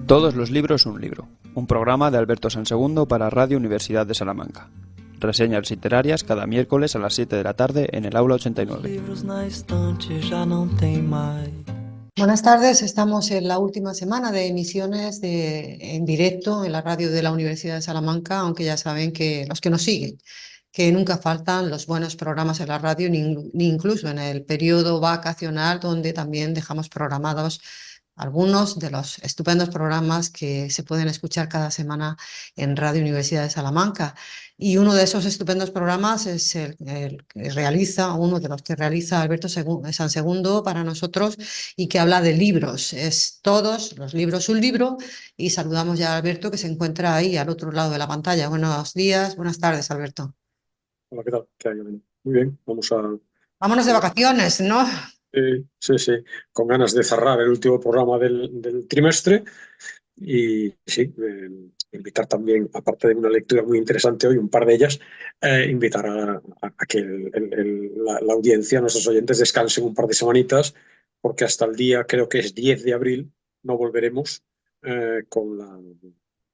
Todos los libros un libro, un programa de Alberto Sansegundo para Radio Universidad de Salamanca. Reseñas literarias cada miércoles a las 7 de la tarde en el aula 89. Buenas tardes, estamos en la última semana de emisiones en directo en la radio de la Universidad de Salamanca, aunque ya saben que los que nos siguen, que nunca faltan los buenos programas en la radio, ni incluso en el periodo vacacional, donde también dejamos programados algunos de los estupendos programas que se pueden escuchar cada semana en Radio Universidad de Salamanca. Y uno de esos estupendos programas es uno de los que realiza Alberto Sansegundo para nosotros y que habla de libros. Es Todos los libros un libro. Y saludamos ya a Alberto, que se encuentra ahí al otro lado de la pantalla. Buenos días, buenas tardes, Alberto. Hola, ¿qué tal? ¿Qué hay? Muy bien, Vámonos de vacaciones, ¿no? Sí, con ganas de cerrar el último programa del trimestre y sí, invitar también, aparte de una lectura muy interesante hoy, un par de ellas, invitar a que la audiencia, nuestros oyentes, descansen un par de semanitas, porque hasta el día, creo que es 10 de abril, no volveremos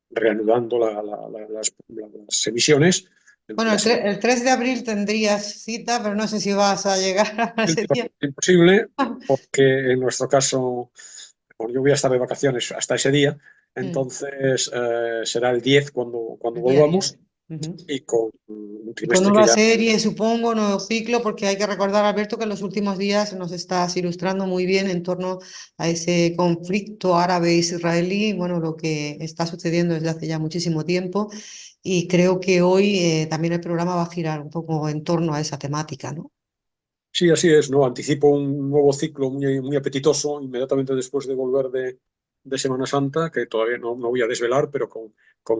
reanudando las emisiones. Bueno, el 3 de abril tendrías cita, pero no sé si vas a llegar a ese día. Imposible, porque en nuestro caso, bueno, yo voy a estar de vacaciones hasta ese día, entonces será el 10 cuando volvamos. Y con un Con trimestre que nueva ya... serie, supongo, nuevo ciclo, porque hay que recordar, Alberto, que en los últimos días nos estás ilustrando muy bien en torno a ese conflicto árabe-israelí, bueno, lo que está sucediendo desde hace ya muchísimo tiempo, y creo que hoy también el programa va a girar un poco en torno a esa temática, ¿no? Sí, así es, ¿no? Anticipo un nuevo ciclo muy apetitoso inmediatamente después de volver de Semana Santa, que todavía no voy a desvelar, pero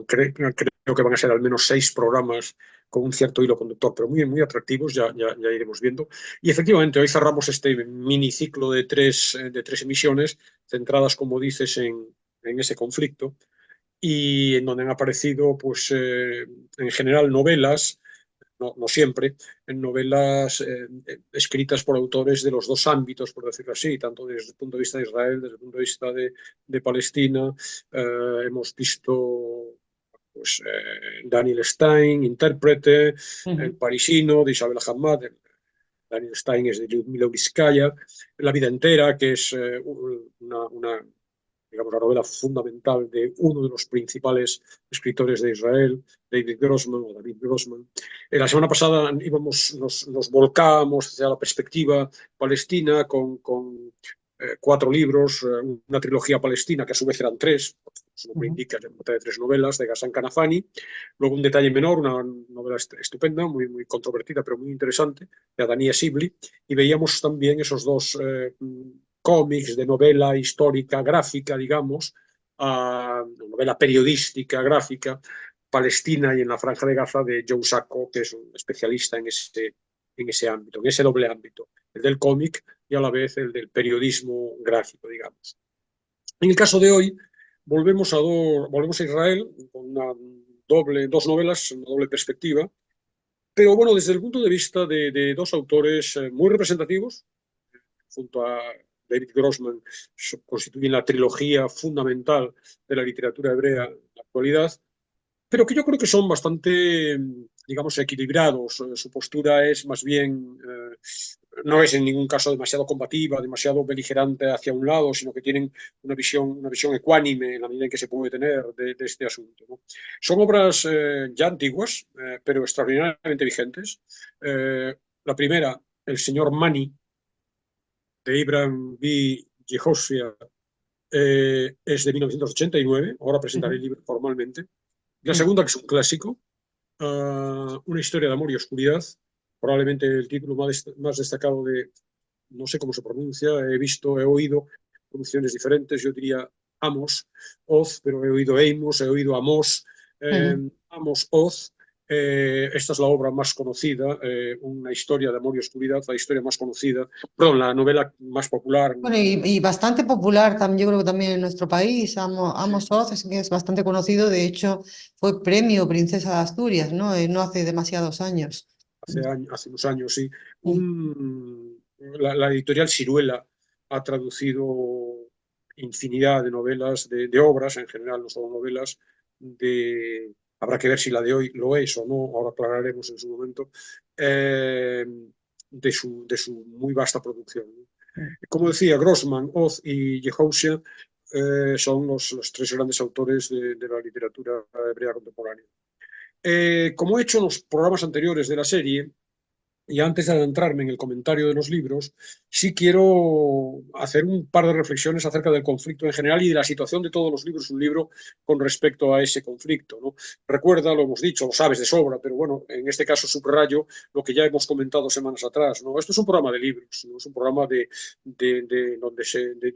creo que van a ser al menos 6 programas con un cierto hilo conductor, pero muy atractivos, ya iremos viendo. Y efectivamente, hoy cerramos este miniciclo de tres emisiones centradas, como dices, en ese conflicto, y en donde han aparecido, pues, en general, novelas. No siempre, en novelas escritas por autores de los dos ámbitos, por decirlo así, tanto desde el punto de vista de Israel, desde el punto de vista de Palestina. Hemos visto, pues, Daniel Stein, intérprete, El parisino, de Isabel Hamad. Daniel Stein es de Lyudmila Ulitskaya. La vida entera, que es digamos, la novela fundamental de uno de los principales escritores de Israel, David Grossman. La semana pasada nos volcábamos hacia la perspectiva palestina con 4 libros, una trilogía palestina, que a su vez eran 3, su nombre indica, se trata de 3 novelas, de Ghassan Kanafani. Luego un detalle menor, una novela estupenda, muy controvertida, pero muy interesante, de Adania Sibli. Y veíamos también esos 2 cómics de novela histórica gráfica, digamos, novela periodística gráfica, Palestina y en la Franja de Gaza, de Joe Sacco, que es un especialista en ese ámbito, en ese doble ámbito, el del cómic y a la vez el del periodismo gráfico, digamos. En el caso de hoy, volvemos a Israel con dos novelas, una doble perspectiva, pero bueno, desde el punto de vista de 2 autores muy representativos, junto a David Grossman, constituyen la trilogía fundamental de la literatura hebrea en la actualidad, pero que yo creo que son bastante, digamos, equilibrados. Su postura es más bien, no es en ningún caso demasiado combativa, demasiado beligerante hacia un lado, sino que tienen una visión ecuánime en la medida en que se puede tener de este asunto, ¿no? Son obras ya antiguas, pero extraordinariamente vigentes. La primera, El señor Mani, de Ibrahim B. Yehoshua, es de 1989, ahora presentaré el libro formalmente. La segunda, que es un clásico, Una historia de amor y oscuridad, probablemente el título más destacado no sé cómo se pronuncia, he oído pronunciaciones diferentes, yo diría Amos, Oz, pero he oído Amos, he oído Amos, Amos, Oz. Esta es la obra más conocida, una historia de amor y oscuridad, la historia más conocida, perdón, la novela más popular. Bueno, y bastante popular también, yo creo que también en nuestro país. Amos Oz es bastante conocido, de hecho fue premio Princesa de Asturias, ¿no? No hace demasiados años. Hace unos años, sí. La editorial Siruela ha traducido infinidad de novelas, de obras en general, no solo novelas, habrá que ver si la de hoy lo es o no, ahora aclararemos en su momento, de su muy vasta producción, ¿no? Como decía, Grossman, Oz y Yehoshua son los tres grandes autores de la literatura hebrea contemporánea. Como he hecho en los programas anteriores de la serie, y antes de adentrarme en el comentario de los libros, sí quiero hacer un par de reflexiones acerca del conflicto en general y de la situación de todos los libros, un libro con respecto a ese conflicto, ¿no? Recuerda, lo hemos dicho, lo sabes de sobra, pero bueno, en este caso subrayo lo que ya hemos comentado semanas atrás, ¿no? Esto es un programa de libros, no es un programa de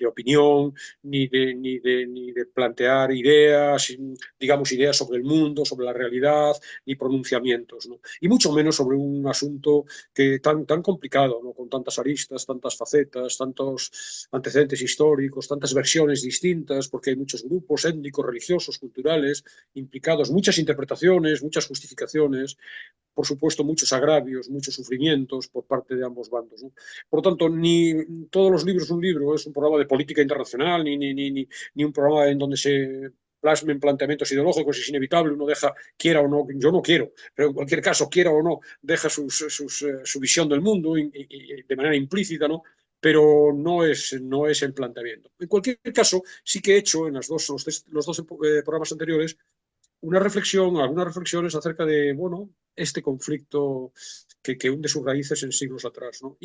opinión, ni de plantear ideas, digamos, ideas sobre el mundo, sobre la realidad, ni pronunciamientos, ¿no? Y mucho menos sobre un asunto tan complicado, ¿no? Con tantas aristas, tantas facetas, tantos antecedentes históricos, tantas versiones distintas, porque hay muchos grupos étnicos, religiosos, culturales implicados, muchas interpretaciones, muchas justificaciones, por supuesto muchos agravios, muchos sufrimientos por parte de ambos bandos, ¿no? Por lo tanto, ni todos los libros, un libro es un programa de política internacional, ni un programa en donde se plasmen planteamientos ideológicos, es inevitable, uno deja, quiera o no, yo no quiero, pero en cualquier caso, quiera o no, deja su visión del mundo y de manera implícita, ¿no? Pero no es el planteamiento. En cualquier caso, sí que he hecho en los dos programas anteriores algunas reflexiones acerca de, bueno, este conflicto que hunde sus raíces en siglos atrás, ¿no?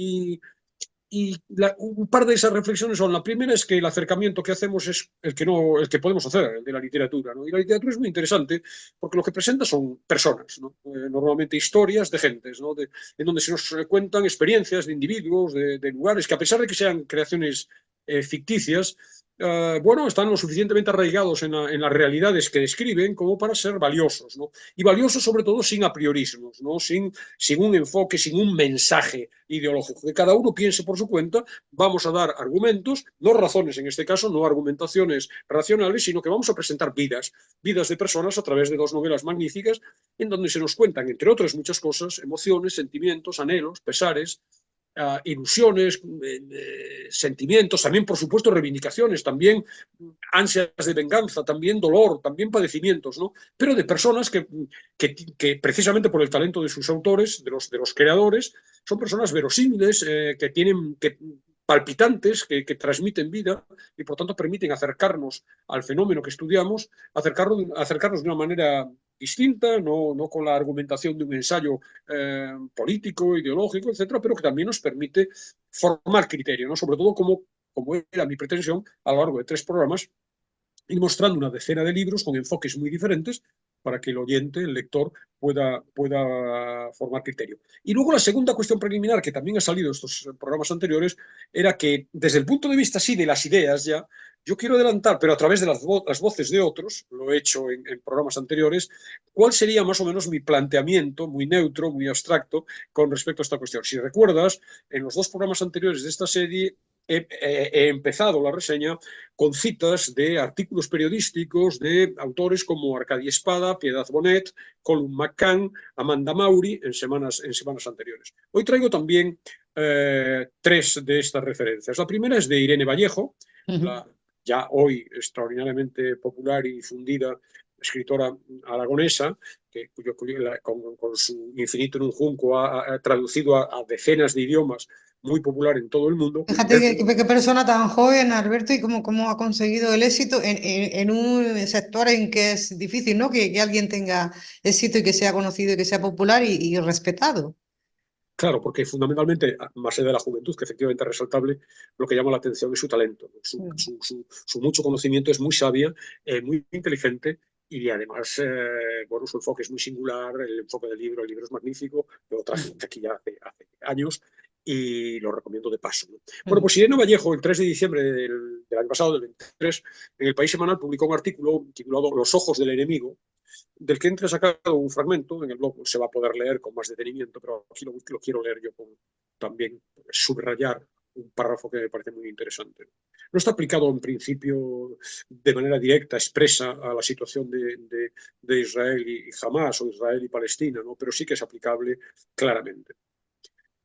Un par de esas reflexiones son, la primera es que el acercamiento que hacemos es el que podemos hacer, el de la literatura, ¿no? Y la literatura es muy interesante porque lo que presenta son personas, ¿no? Normalmente historias de gentes, ¿no? En donde se nos cuentan experiencias de individuos, de lugares, que a pesar de que sean creaciones ficticias, bueno, están lo suficientemente arraigados en las realidades que describen como para ser valiosos, ¿no? Y valiosos sobre todo sin apriorismos, ¿no? Sin un enfoque, sin un mensaje ideológico. Que cada uno piense por su cuenta, vamos a dar argumentos, no razones en este caso, no argumentaciones racionales, sino que vamos a presentar vidas de personas a través de dos novelas magníficas en donde se nos cuentan, entre otras muchas cosas, emociones, sentimientos, anhelos, pesares, ilusiones, sentimientos, también por supuesto reivindicaciones, también ansias de venganza, también dolor, también padecimientos, ¿no? Pero de personas que precisamente por el talento de sus autores, de los creadores, son personas verosímiles, palpitantes, que transmiten vida y por tanto permiten acercarnos al fenómeno que estudiamos, acercarnos de una manera distinta, no con la argumentación de un ensayo político, ideológico, etcétera, pero que también nos permite formar criterio, ¿no? Sobre todo como era mi pretensión a lo largo de 3 programas, ir mostrando una decena de libros con enfoques muy diferentes para que el oyente, el lector, pueda formar criterio. Y luego la segunda cuestión preliminar, que también ha salido en estos programas anteriores, era que desde el punto de vista sí de las ideas ya, yo quiero adelantar, pero a través de las voces de otros, lo he hecho en programas anteriores, cuál sería más o menos mi planteamiento, muy neutro, muy abstracto, con respecto a esta cuestión. Si recuerdas, en los 2 programas anteriores de esta serie he empezado la reseña con citas de artículos periodísticos de autores como Arcadi Espada, Piedad Bonet, Colum McCann, Amanda Maury en semanas anteriores. Hoy traigo también 3 de estas referencias. La primera es de Irene Vallejo, la ya hoy extraordinariamente popular y difundida escritora aragonesa, con su Infinito en un junco ha traducido a decenas de idiomas, muy popular en todo el mundo. Fíjate qué persona tan joven, Alberto, y cómo ha conseguido el éxito en un sector en que es difícil, ¿no? Que alguien tenga éxito y que sea conocido y que sea popular y respetado. Claro, porque fundamentalmente, más allá de la juventud, que efectivamente es resaltable, lo que llama la atención es su talento, ¿no? Su mucho conocimiento, es muy sabia, muy inteligente y además, bueno, su enfoque es muy singular, el enfoque del libro, el libro es magnífico, lo traje aquí ya hace años y lo recomiendo de paso, ¿no? Bueno, pues Irene Vallejo, el 3 de diciembre del año pasado, del 23, en El País Semanal publicó un artículo titulado Los ojos del enemigo, del que entre sacado un fragmento, en el blog se va a poder leer con más detenimiento, pero aquí lo quiero leer yo con también subrayar un párrafo que me parece muy interesante. No está aplicado en principio de manera directa, expresa a la situación de Israel y Hamas o Israel y Palestina, ¿no? Pero sí que es aplicable claramente.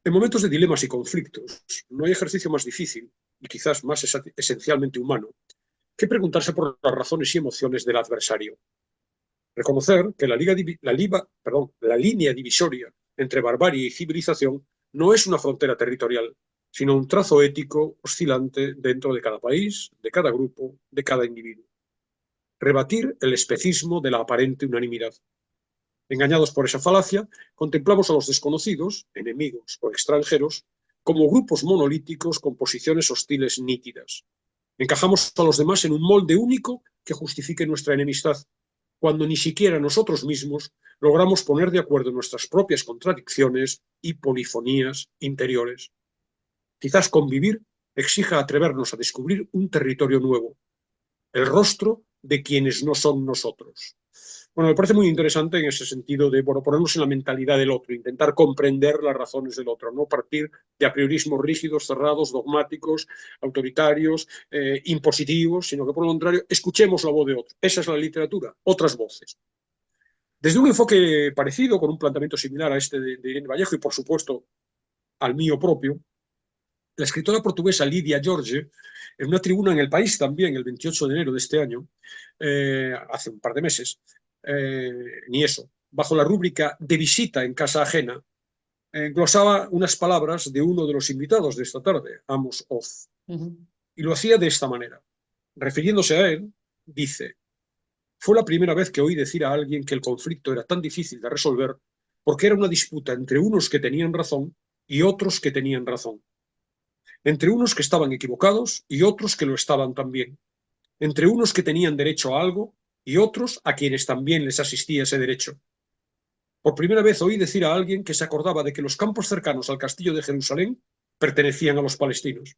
En momentos de dilemas y conflictos, no hay ejercicio más difícil y quizás más esencialmente humano que preguntarse por las razones y emociones del adversario. Reconocer que la línea divisoria entre barbarie y civilización no es una frontera territorial, sino un trazo ético oscilante dentro de cada país, de cada grupo, de cada individuo. Rebatir el especismo de la aparente unanimidad. Engañados por esa falacia, contemplamos a los desconocidos, enemigos o extranjeros, como grupos monolíticos con posiciones hostiles nítidas. Encajamos a los demás en un molde único que justifique nuestra enemistad, cuando ni siquiera nosotros mismos logramos poner de acuerdo nuestras propias contradicciones y polifonías interiores. Quizás convivir exija atrevernos a descubrir un territorio nuevo, el rostro de quienes no son nosotros. Bueno, me parece muy interesante en ese sentido de ponernos en la mentalidad del otro, intentar comprender las razones del otro, no partir de apriorismos rígidos, cerrados, dogmáticos, autoritarios, impositivos, sino que por lo contrario, escuchemos la voz de otro. Esa es la literatura, otras voces. Desde un enfoque parecido, con un planteamiento similar a este de Irene Vallejo y por supuesto al mío propio, la escritora portuguesa Lídia Jorge, en una tribuna en El País también, el 28 de enero de este año, hace un par de meses, ni eso, bajo la rúbrica de visita en casa ajena, glosaba unas palabras de uno de los invitados de esta tarde, Amos Oz, y lo hacía de esta manera. Refiriéndose a él, dice: fue la primera vez que oí decir a alguien que el conflicto era tan difícil de resolver porque era una disputa entre unos que tenían razón y otros que tenían razón. Entre unos que estaban equivocados y otros que lo estaban también. Entre unos que tenían derecho a algo y otros a quienes también les asistía ese derecho. Por primera vez oí decir a alguien que se acordaba de que los campos cercanos al castillo de Jerusalén pertenecían a los palestinos.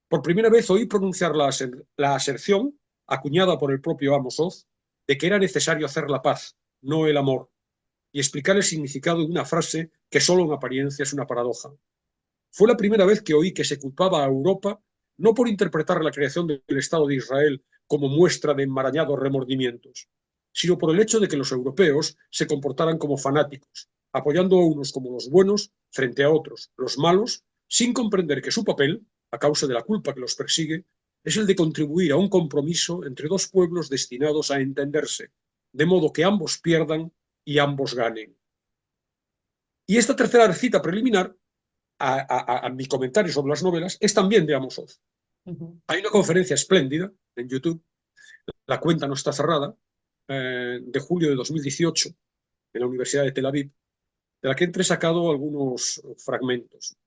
Por primera vez oí pronunciar la aserción, acuñada por el propio Amos Oz, de que era necesario hacer la paz, no el amor, y explicar el significado de una frase que solo en apariencia es una paradoja. Fue la primera vez que oí que se culpaba a Europa no por interpretar la creación del Estado de Israel como muestra de enmarañados remordimientos, sino por el hecho de que los europeos se comportaran como fanáticos, apoyando a unos como los buenos frente a otros, los malos, sin comprender que su papel, a causa de la culpa que los persigue, es el de contribuir a un compromiso entre dos pueblos destinados a entenderse, de modo que ambos pierdan y ambos ganen. Y esta tercera cita preliminar a mi comentario sobre las novelas es también de Amos Oz. Hay una conferencia espléndida en YouTube, la cuenta no está cerrada, de julio de 2018, en la Universidad de Tel Aviv, de la que he entresacado algunos fragmentos.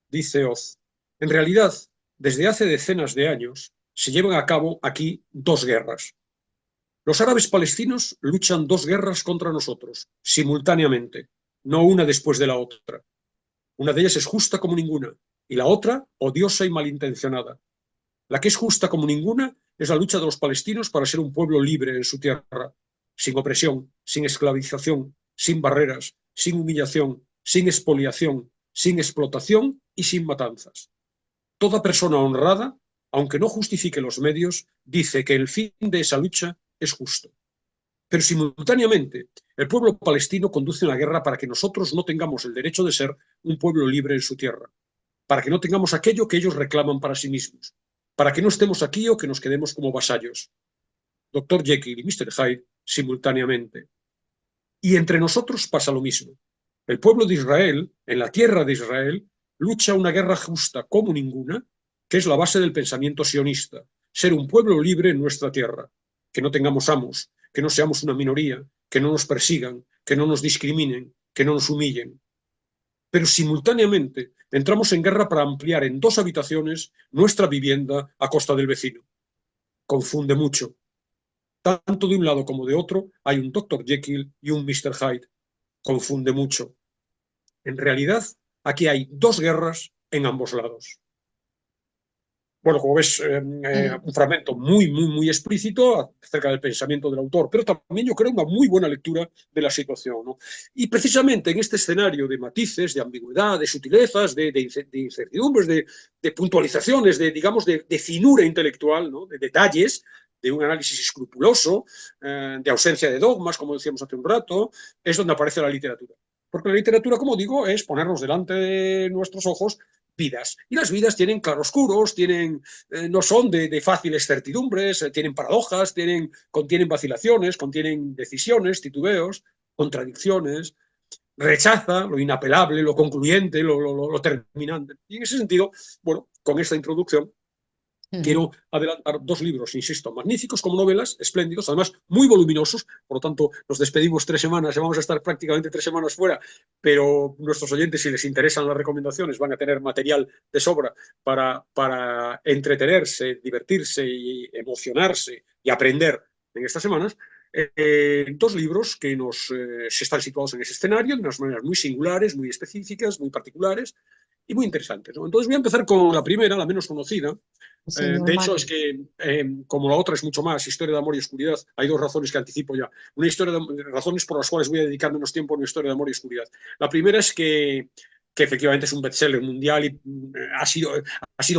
Dice Oz: en realidad, desde hace decenas de años, se llevan a cabo aquí dos guerras. Los árabes palestinos luchan dos guerras contra nosotros, simultáneamente, no una después de la otra. Una de ellas es justa como ninguna, y la otra odiosa y malintencionada. La que es justa como ninguna es la lucha de los palestinos para ser un pueblo libre en su tierra, sin opresión, sin esclavización, sin barreras, sin humillación, sin expoliación, sin explotación y sin matanzas. Toda persona honrada, aunque no justifique los medios, dice que el fin de esa lucha es justo. Pero simultáneamente, el pueblo palestino conduce una guerra para que nosotros no tengamos el derecho de ser un pueblo libre en su tierra, para que no tengamos aquello que ellos reclaman para sí mismos, para que no estemos aquí o que nos quedemos como vasallos. Dr. Jekyll y Mr. Hyde simultáneamente. Y entre nosotros pasa lo mismo. El pueblo de Israel, en la tierra de Israel, lucha una guerra justa como ninguna, que es la base del pensamiento sionista, ser un pueblo libre en nuestra tierra, que no tengamos amos, que no seamos una minoría, que no nos persigan, que no nos discriminen, que no nos humillen. Pero simultáneamente entramos en guerra para ampliar en 2 habitaciones nuestra vivienda a costa del vecino. Confunde mucho. Tanto de un lado como de otro hay un Dr. Jekyll y un Mr. Hyde. Confunde mucho. En realidad, aquí hay 2 guerras en ambos lados. Bueno, como ves, un fragmento muy explícito acerca del pensamiento del autor, pero también yo creo una muy buena lectura de la situación, ¿no? Y precisamente en este escenario de matices, de ambigüedad, de sutilezas, de incertidumbres, de puntualizaciones, digamos, de finura intelectual, ¿no? De detalles, de un análisis escrupuloso, de ausencia de dogmas, como decíamos hace un rato, es donde aparece la literatura. Porque la literatura, como digo, es ponernos delante de nuestros ojos vidas. Y las vidas tienen claroscuros, no son de fáciles certidumbres, tienen paradojas, contienen vacilaciones, contienen decisiones, titubeos, contradicciones, rechaza lo inapelable, lo concluyente, lo terminante. Y en ese sentido, bueno, con esta introducción, quiero adelantar dos libros, insisto, magníficos como novelas, espléndidos, además muy voluminosos, por lo tanto nos despedimos 3 semanas, vamos a estar prácticamente 3 semanas fuera, pero nuestros oyentes, si les interesan las recomendaciones, van a tener material de sobra para entretenerse, divertirse y emocionarse y aprender en estas semanas. Dos libros que se están situados en ese escenario de unas maneras muy singulares, muy específicas, muy particulares y muy interesantes, ¿no? Entonces voy a empezar con la primera, la menos conocida. Señor De hecho, Mani. es que como la otra es mucho más, historia de amor y oscuridad, hay dos razones que anticipo ya. Una historia de razones por las cuales voy a dedicar menos tiempo a una historia de amor y oscuridad. La primera es que efectivamente es un bestseller mundial y ha sido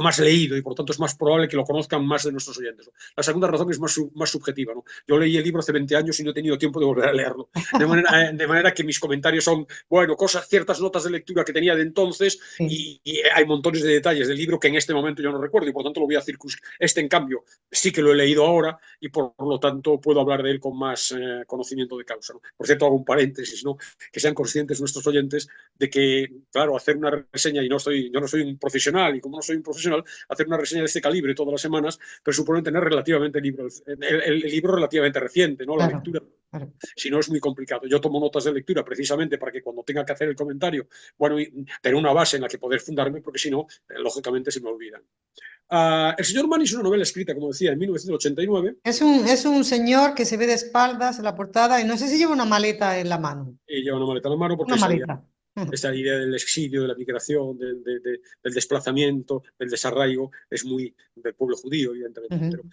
más leído y por tanto es más probable que lo conozcan más de nuestros oyentes, ¿no? La segunda razón es más subjetiva, ¿no? Yo leí el libro hace 20 años y no he tenido tiempo de volver a leerlo. De manera que mis comentarios son, bueno, ciertas notas de lectura que tenía de entonces Sí. y hay montones de detalles del libro que en este momento yo no recuerdo y por tanto lo voy a circunscribir. En cambio, sí que lo he leído ahora y por lo tanto puedo hablar de él con más conocimiento de causa, ¿no? Por cierto, hago un paréntesis, ¿no? Que sean conscientes nuestros oyentes de que, claro, hacer una reseña, y yo no soy un profesional, y como no soy un profesional, hacer una reseña de este calibre todas las semanas presupone tener relativamente el libro relativamente reciente, ¿no? La Claro, lectura. claro. Si no, es muy complicado. Yo tomo notas de lectura precisamente para que cuando tenga que hacer el comentario, bueno, tener una base en la que poder fundarme, porque si no, lógicamente se me olvidan. El señor Mann es una novela escrita, como decía, en 1989. Es un señor que se ve de espaldas en la portada y no sé si lleva una maleta en la mano. Y lleva una maleta en la mano porque Una maleta. esa idea del exilio, de la migración, del desplazamiento, del desarraigo, es muy del pueblo judío, evidentemente. Pero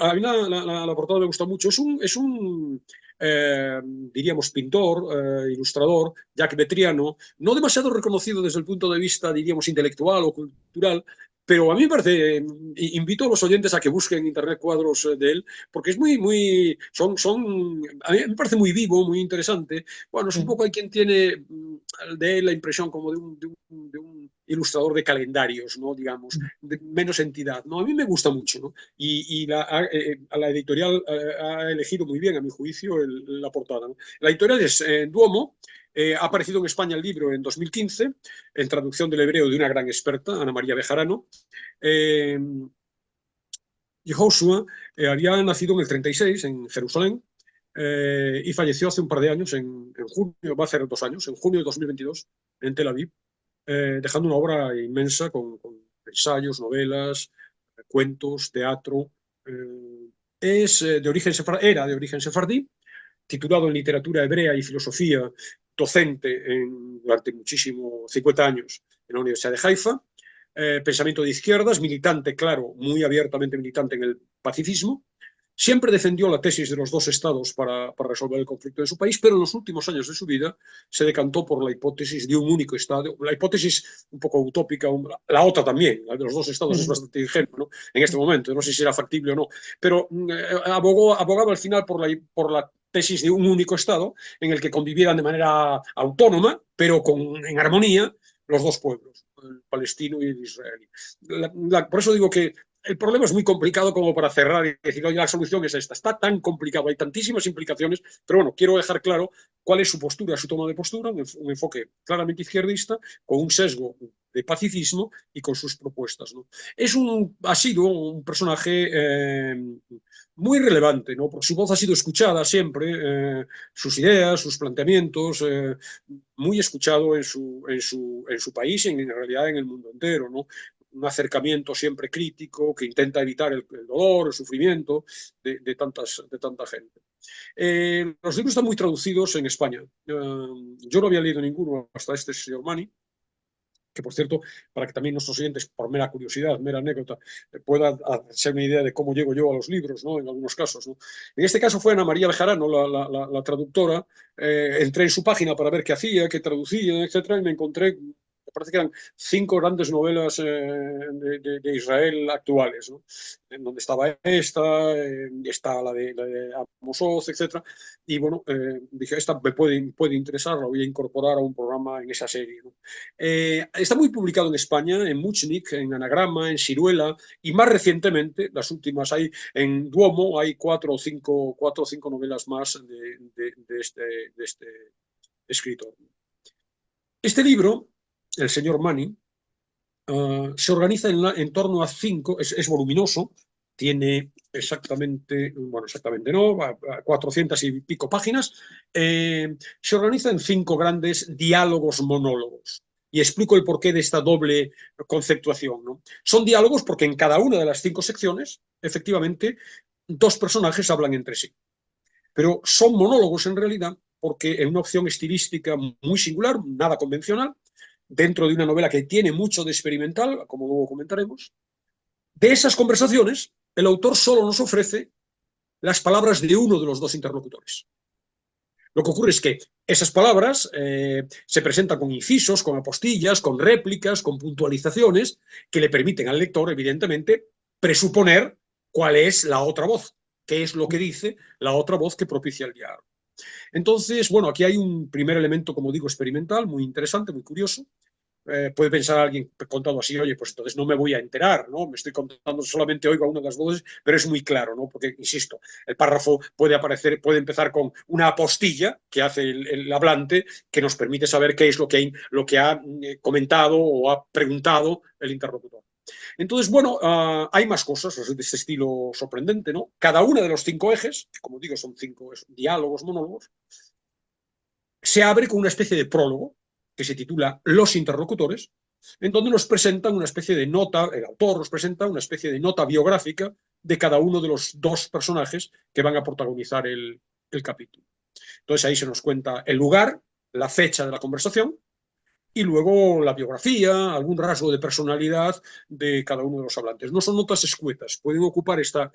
a mí la portada me gusta mucho. Es un diríamos, pintor, ilustrador, Jacques Betriano, no demasiado reconocido desde el punto de vista, diríamos, intelectual o cultural, pero a mí me parece, invito a los oyentes a que busquen en internet cuadros de él, porque es a mí me parece muy vivo, muy interesante. Bueno, es un poco hay quien tiene de él la impresión como de un ilustrador de calendarios, ¿no? Digamos, de menos entidad, ¿no? A mí me gusta mucho, ¿no? Y la editorial ha elegido muy bien, a mi juicio, la portada, ¿no? La editorial es Duomo. Ha aparecido en España el libro en 2015, en traducción del hebreo de una gran experta, Ana María Bejarano. Yehoshua había nacido en el 36 en Jerusalén y falleció hace un par de años, en junio, va a ser 2 años, en junio de 2022, en Tel Aviv, dejando una obra inmensa con ensayos, novelas, cuentos, teatro. Era de origen sefardí, titulado en literatura hebrea y filosofía, docente durante 50 años en la Universidad de Haifa, pensamiento de izquierdas, militante, claro, muy abiertamente militante en el pacifismo. Siempre defendió la tesis de los dos estados para resolver el conflicto de su país, pero en los últimos años de su vida se decantó por la hipótesis de un único estado, la hipótesis un poco utópica, la otra también, la de los dos estados es bastante ingenua, ¿no? En este momento, no sé si era factible o no, pero abogaba al final por la tesis de un único estado en el que convivieran de manera autónoma, pero en armonía, los dos pueblos, el palestino y el israelí. Por eso digo que el problema es muy complicado como para cerrar y decir, oye, la solución es esta. Está tan complicado, hay tantísimas implicaciones, pero bueno, quiero dejar claro cuál es su postura, su toma de postura, un enfoque claramente izquierdista, con un sesgo de pacifismo y con sus propuestas, ¿no? Ha sido un personaje muy relevante, ¿no? Porque su voz ha sido escuchada siempre, sus ideas, sus planteamientos, muy escuchado en su país y en realidad en el mundo entero, ¿no? Un acercamiento siempre crítico que intenta evitar el dolor, el sufrimiento de tanta gente. Los libros están muy traducidos en España. Yo no había leído ninguno hasta este señor Mani, que por cierto, para que también nuestros oyentes, por mera curiosidad, mera anécdota, puedan hacerse una idea de cómo llego yo a los libros, ¿no? En algunos casos, ¿no? En este caso fue Ana María Bejarano, la traductora. Entré en su página para ver qué hacía, qué traducía, etcétera, y me encontré parece que eran 5 grandes novelas de Israel actuales, ¿no? En donde estaba esta, está la de Amos Oz, etc. Y bueno, dije, esta me puede interesar, la voy a incorporar a un programa en esa serie, ¿no? Está muy publicado en España, en Muchnik, en Anagrama, en Siruela, y más recientemente, las últimas, hay en Duomo, hay 4 o 5 novelas más de este escritor. Este libro, El señor Manning, se organiza en torno a 5, es voluminoso, tiene exactamente no, 400 y pico páginas, se organiza en 5 grandes diálogos monólogos. Y explico el porqué de esta doble conceptuación, ¿no? Son diálogos porque en cada una de las 5 secciones, efectivamente, 2 personajes hablan entre sí. Pero son monólogos en realidad porque en una opción estilística muy singular, nada convencional, dentro de una novela que tiene mucho de experimental, como luego comentaremos. De esas conversaciones, el autor solo nos ofrece las palabras de uno de los 2 interlocutores. Lo que ocurre es que esas palabras se presentan con incisos, con apostillas, con réplicas, con puntualizaciones, que le permiten al lector, evidentemente, presuponer cuál es la otra voz, qué es lo que dice la otra voz que propicia el diálogo. Entonces, bueno, aquí hay un primer elemento, como digo, experimental, muy interesante, muy curioso. Puede pensar alguien contado así, oye, pues entonces no me voy a enterar, ¿no? Me estoy contando, solamente oigo a una de las voces, pero es muy claro, ¿no? Porque, insisto, el párrafo puede empezar con una apostilla que hace el hablante que nos permite saber qué es lo que ha comentado o ha preguntado el interlocutor. Entonces, bueno, hay más cosas de este estilo sorprendente, ¿no? Cada una de los 5 ejes, que como digo son 5 diálogos, monólogos, se abre con una especie de prólogo que se titula Los interlocutores, en donde nos presentan una especie de nota, el autor nos presenta una especie de nota biográfica de cada uno de los 2 personajes que van a protagonizar el capítulo. Entonces ahí se nos cuenta el lugar, la fecha de la conversación, y luego la biografía, algún rasgo de personalidad de cada uno de los hablantes. No son notas escuetas, pueden ocupar esta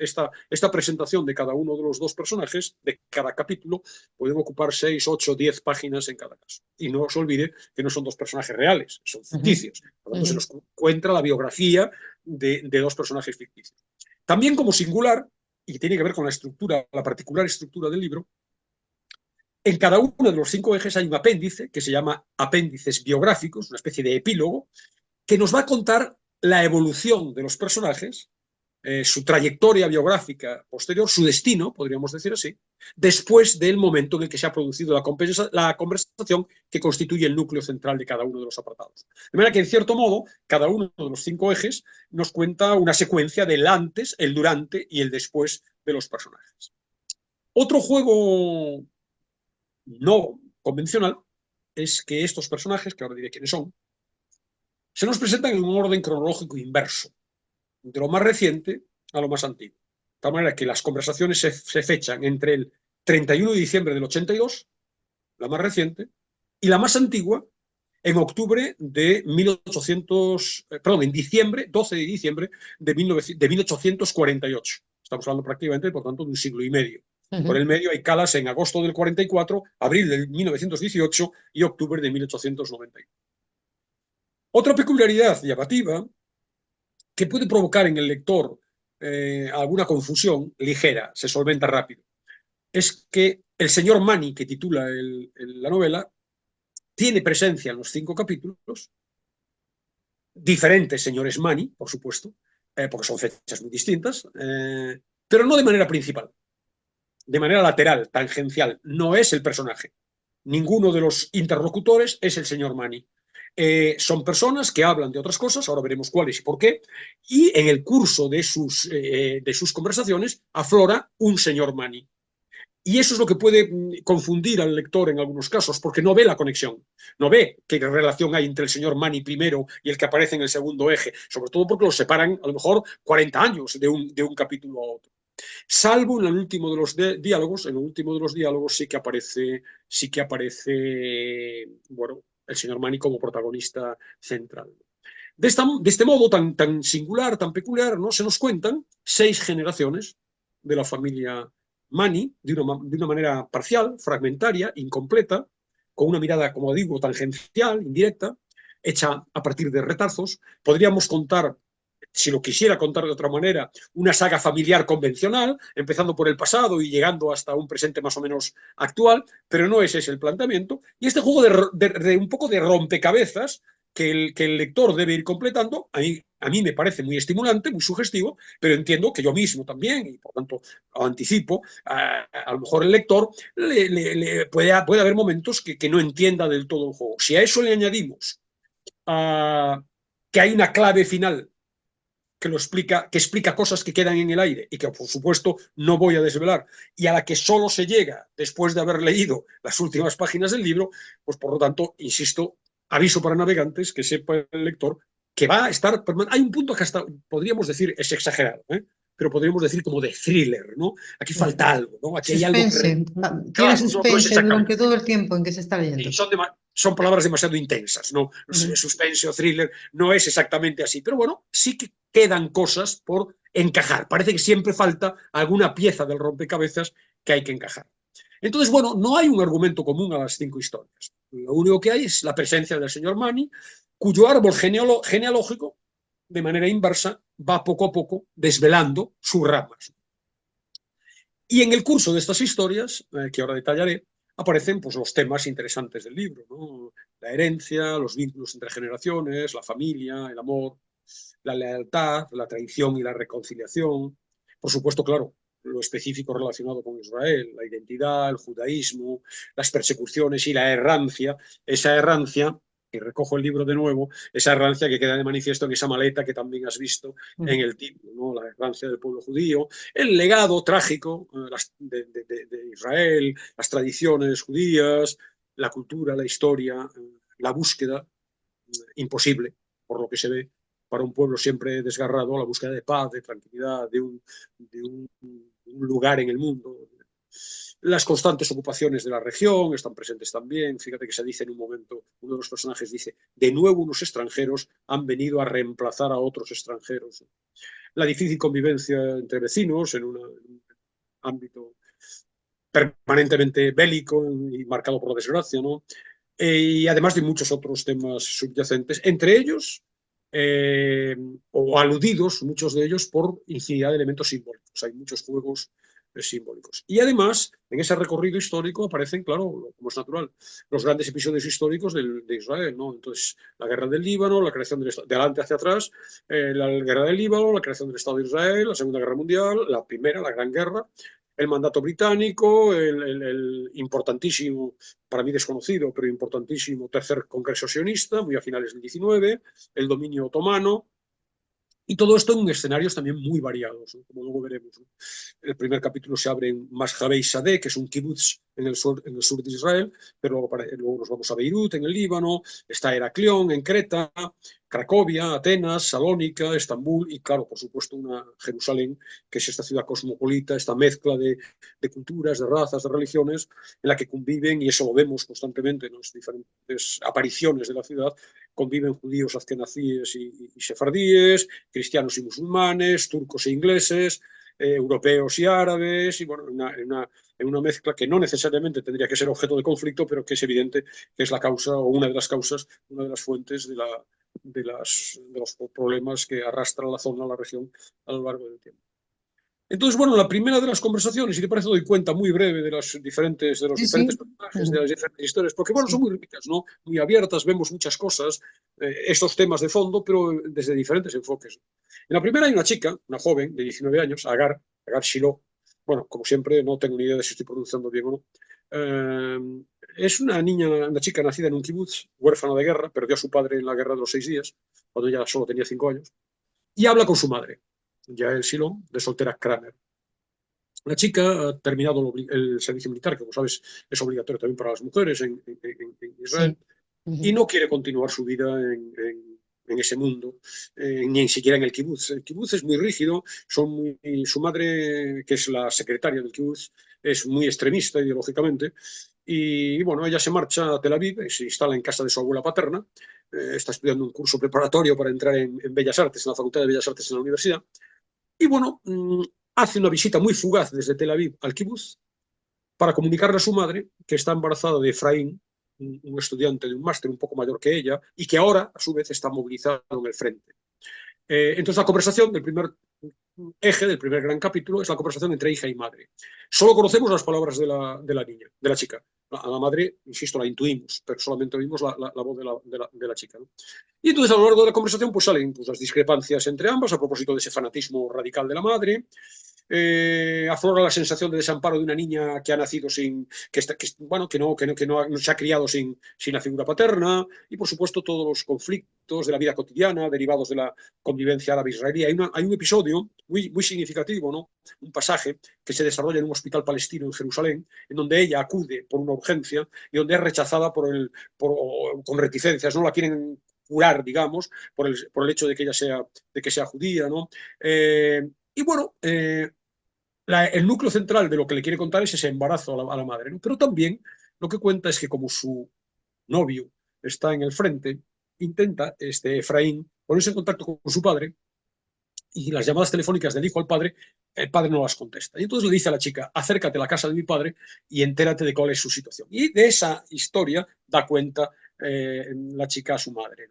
presentación de cada uno de los 2 personajes, de cada capítulo, pueden ocupar 6, 8, 10 páginas en cada caso. Y no se olvide que no son 2 personajes reales, son ficticios. Por lo tanto, se nos cuenta la biografía de 2 personajes ficticios. También como singular, y tiene que ver con la estructura, la particular estructura del libro, en cada uno de los 5 ejes hay un apéndice que se llama apéndices biográficos, una especie de epílogo, que nos va a contar la evolución de los personajes, su trayectoria biográfica posterior, su destino, podríamos decir así, después del momento en el que se ha producido la conversación que constituye el núcleo central de cada uno de los apartados. De manera que, en cierto modo, cada uno de los 5 ejes nos cuenta una secuencia del antes, el durante y el después de los personajes. Otro juego no convencional es que estos personajes, que ahora diré quiénes son, se nos presentan en un orden cronológico inverso, de lo más reciente a lo más antiguo. De tal manera que las conversaciones se fechan entre el 31 de diciembre del 82, la más reciente, y la más antigua en octubre de 1800, perdón, en diciembre, 12 de diciembre de 1848. Estamos hablando prácticamente, por tanto, de un siglo y medio. Por el medio hay calas en agosto del 44, abril del 1918 y octubre de 1891. Otra peculiaridad llamativa que puede provocar en el lector alguna confusión ligera, se solventa rápido, es que el señor Manny, que titula la novela, tiene presencia en los 5 capítulos, diferentes señores Manny, por supuesto, porque son fechas muy distintas, pero no de manera principal, de manera lateral, tangencial. No es el personaje. Ninguno de los interlocutores es el señor Manny. Son personas que hablan de otras cosas, ahora veremos cuáles y por qué, y en el curso de sus conversaciones aflora un señor Manny. Y eso es lo que puede confundir al lector en algunos casos, porque no ve la conexión, no ve qué relación hay entre el señor Manny primero y el que aparece en el segundo eje, sobre todo porque los separan a lo mejor 40 años de un capítulo a otro. Salvo en el último de los diálogos, sí que aparece, bueno, el señor Manny como protagonista central. De este modo tan singular, tan peculiar, ¿no? Se nos cuentan 6 generaciones de la familia Manny de una manera parcial, fragmentaria, incompleta, con una mirada, como digo, tangencial, indirecta, hecha a partir de retazos. Podríamos contar, si lo quisiera contar de otra manera, una saga familiar convencional, empezando por el pasado y llegando hasta un presente más o menos actual, pero no ese es el planteamiento. Y este juego de un poco de rompecabezas que el lector debe ir completando, a mí me parece muy estimulante, muy sugestivo, pero entiendo que yo mismo también, y por tanto anticipo, a lo mejor el lector puede haber momentos que no entienda del todo el juego. Si a eso le añadimos que hay una clave final que explica cosas que quedan en el aire y que por supuesto no voy a desvelar, y a la que solo se llega después de haber leído las últimas páginas del libro, pues por lo tanto, insisto, aviso para navegantes, que sepa el lector que va a estar, hay un punto que hasta podríamos decir es exagerado, pero podríamos decir como de thriller, ¿no? Aquí falta algo, ¿no? Aquí hay algo Suspense. Tiene claro, no es suspense durante exactamente. todo el tiempo en que se está leyendo. Y son palabras demasiado intensas, ¿no? Suspense o thriller no es exactamente así, pero bueno, sí que quedan cosas por encajar. Parece que siempre falta alguna pieza del rompecabezas que hay que encajar. Entonces, bueno, no hay un argumento común a las 5 historias. Lo único que hay es la presencia del señor Manny, cuyo árbol genealógico, de manera inversa, va poco a poco desvelando sus ramas. Y en el curso de estas historias, que ahora detallaré, aparecen pues, los temas interesantes del libro, ¿no? La herencia, los vínculos entre generaciones, la familia, el amor, la lealtad, la traición y la reconciliación. Por supuesto, claro, lo específico relacionado con Israel, la identidad, el judaísmo, las persecuciones y la errancia. Esa errancia, y recojo el libro de nuevo, esa errancia que queda de manifiesto en esa maleta que también has visto en el título, ¿no? La errancia del pueblo judío, el legado trágico de Israel, las tradiciones judías, la cultura, la historia, la búsqueda imposible, por lo que se ve, para un pueblo siempre desgarrado, la búsqueda de paz, de tranquilidad, de un lugar en el mundo. Las constantes ocupaciones de la región están presentes también. Fíjate que se dice en un momento, uno de los personajes dice, de nuevo unos extranjeros han venido a reemplazar a otros extranjeros. La difícil convivencia entre vecinos en un ámbito permanentemente bélico y marcado por la desgracia, ¿no? Y además de muchos otros temas subyacentes, entre ellos, o aludidos, muchos de ellos, por infinidad de elementos simbólicos. Hay muchos juegos simbólicos. Y además, en ese recorrido histórico aparecen, claro, como es natural, los grandes episodios históricos de Israel, ¿no? Entonces, la guerra del Líbano, la creación del Estado, de adelante hacia atrás, la guerra del Líbano, la creación del Estado de Israel, la Segunda Guerra Mundial, la Primera, la Gran Guerra, el mandato británico, el importantísimo, para mí desconocido, pero importantísimo tercer congreso sionista, muy a finales del 19, el dominio otomano, y todo esto en escenarios también muy variados, ¿no? Como luego veremos, ¿no? El primer capítulo se abre en Mashabei Sadeh, que es un kibutz en el sur de Israel, pero luego nos vamos a Beirut, en el Líbano, está Heraclión, en Creta, Cracovia, Atenas, Salónica, Estambul y, claro, por supuesto, una Jerusalén, que es esta ciudad cosmopolita, esta mezcla de culturas, de razas, de religiones, en la que conviven, y eso lo vemos constantemente en las diferentes apariciones de la ciudad, conviven judíos azkenazíes y sefardíes, cristianos y musulmanes, turcos e ingleses, europeos y árabes, y bueno, en una mezcla que no necesariamente tendría que ser objeto de conflicto, pero que es evidente que es la causa o una de las causas, una de las fuentes de los problemas que arrastra la zona, la región, a lo largo del tiempo. Entonces, bueno, la primera de las conversaciones, si te parece, doy cuenta muy breve de los diferentes Sí, sí. personajes, de las diferentes historias, porque, bueno, son muy ricas, ¿no? Muy abiertas, vemos muchas cosas, estos temas de fondo, pero desde diferentes enfoques. En la primera hay una chica, una joven de 19 años, Agar Shiloh. Bueno, como siempre, no tengo ni idea de si estoy pronunciando bien o no. Es una niña, una chica nacida en un kibutz, huérfana de guerra, perdió a su padre en la guerra de los 6 días, cuando ella solo tenía 5 años, y habla con su madre, Yael Silón, de soltera Kramer. La chica ha terminado el servicio militar, que como sabes es obligatorio también para las mujeres en Israel, Sí. Uh-huh. y no quiere continuar su vida en ese mundo, ni siquiera en el kibutz. El kibutz es muy rígido, su madre, que es la secretaria del kibutz, es muy extremista ideológicamente, y bueno, ella se marcha a Tel Aviv y se instala en casa de su abuela paterna, está estudiando un curso preparatorio para entrar en Bellas Artes, en la Facultad de Bellas Artes en la universidad, y bueno, hace una visita muy fugaz desde Tel Aviv al kibutz para comunicarle a su madre que está embarazada de Efraín, un estudiante de un máster un poco mayor que ella y que ahora, a su vez, está movilizado en el frente. Entonces, la conversación del primer eje del primer gran capítulo es la conversación entre hija y madre. Solo conocemos las palabras de la niña, de la chica. A la madre, insisto, la intuimos, pero solamente oímos la voz de la chica, ¿no? Y entonces, a lo largo de la conversación, pues salen pues, las discrepancias entre ambas a propósito de ese fanatismo radical de la madre. Aflora la sensación de desamparo de una niña que ha nacido sin, bueno, que no se ha criado sin la figura paterna, y por supuesto todos los conflictos de la vida cotidiana derivados de la convivencia árabe-israelí. Hay un episodio muy significativo, ¿no? Un pasaje que se desarrolla en un hospital palestino en Jerusalén, en donde ella acude por una urgencia y donde es rechazada con reticencias, no la quieren curar, digamos, por el hecho de que ella sea judía, ¿no? Y bueno, el núcleo central de lo que le quiere contar es ese embarazo a la madre, ¿no? Pero también lo que cuenta es que como su novio está en el frente, intenta Efraín ponerse en contacto con su padre y las llamadas telefónicas del hijo al padre, el padre no las contesta. Y entonces le dice a la chica, acércate a la casa de mi padre y entérate de cuál es su situación. Y de esa historia da cuenta la chica a su madre.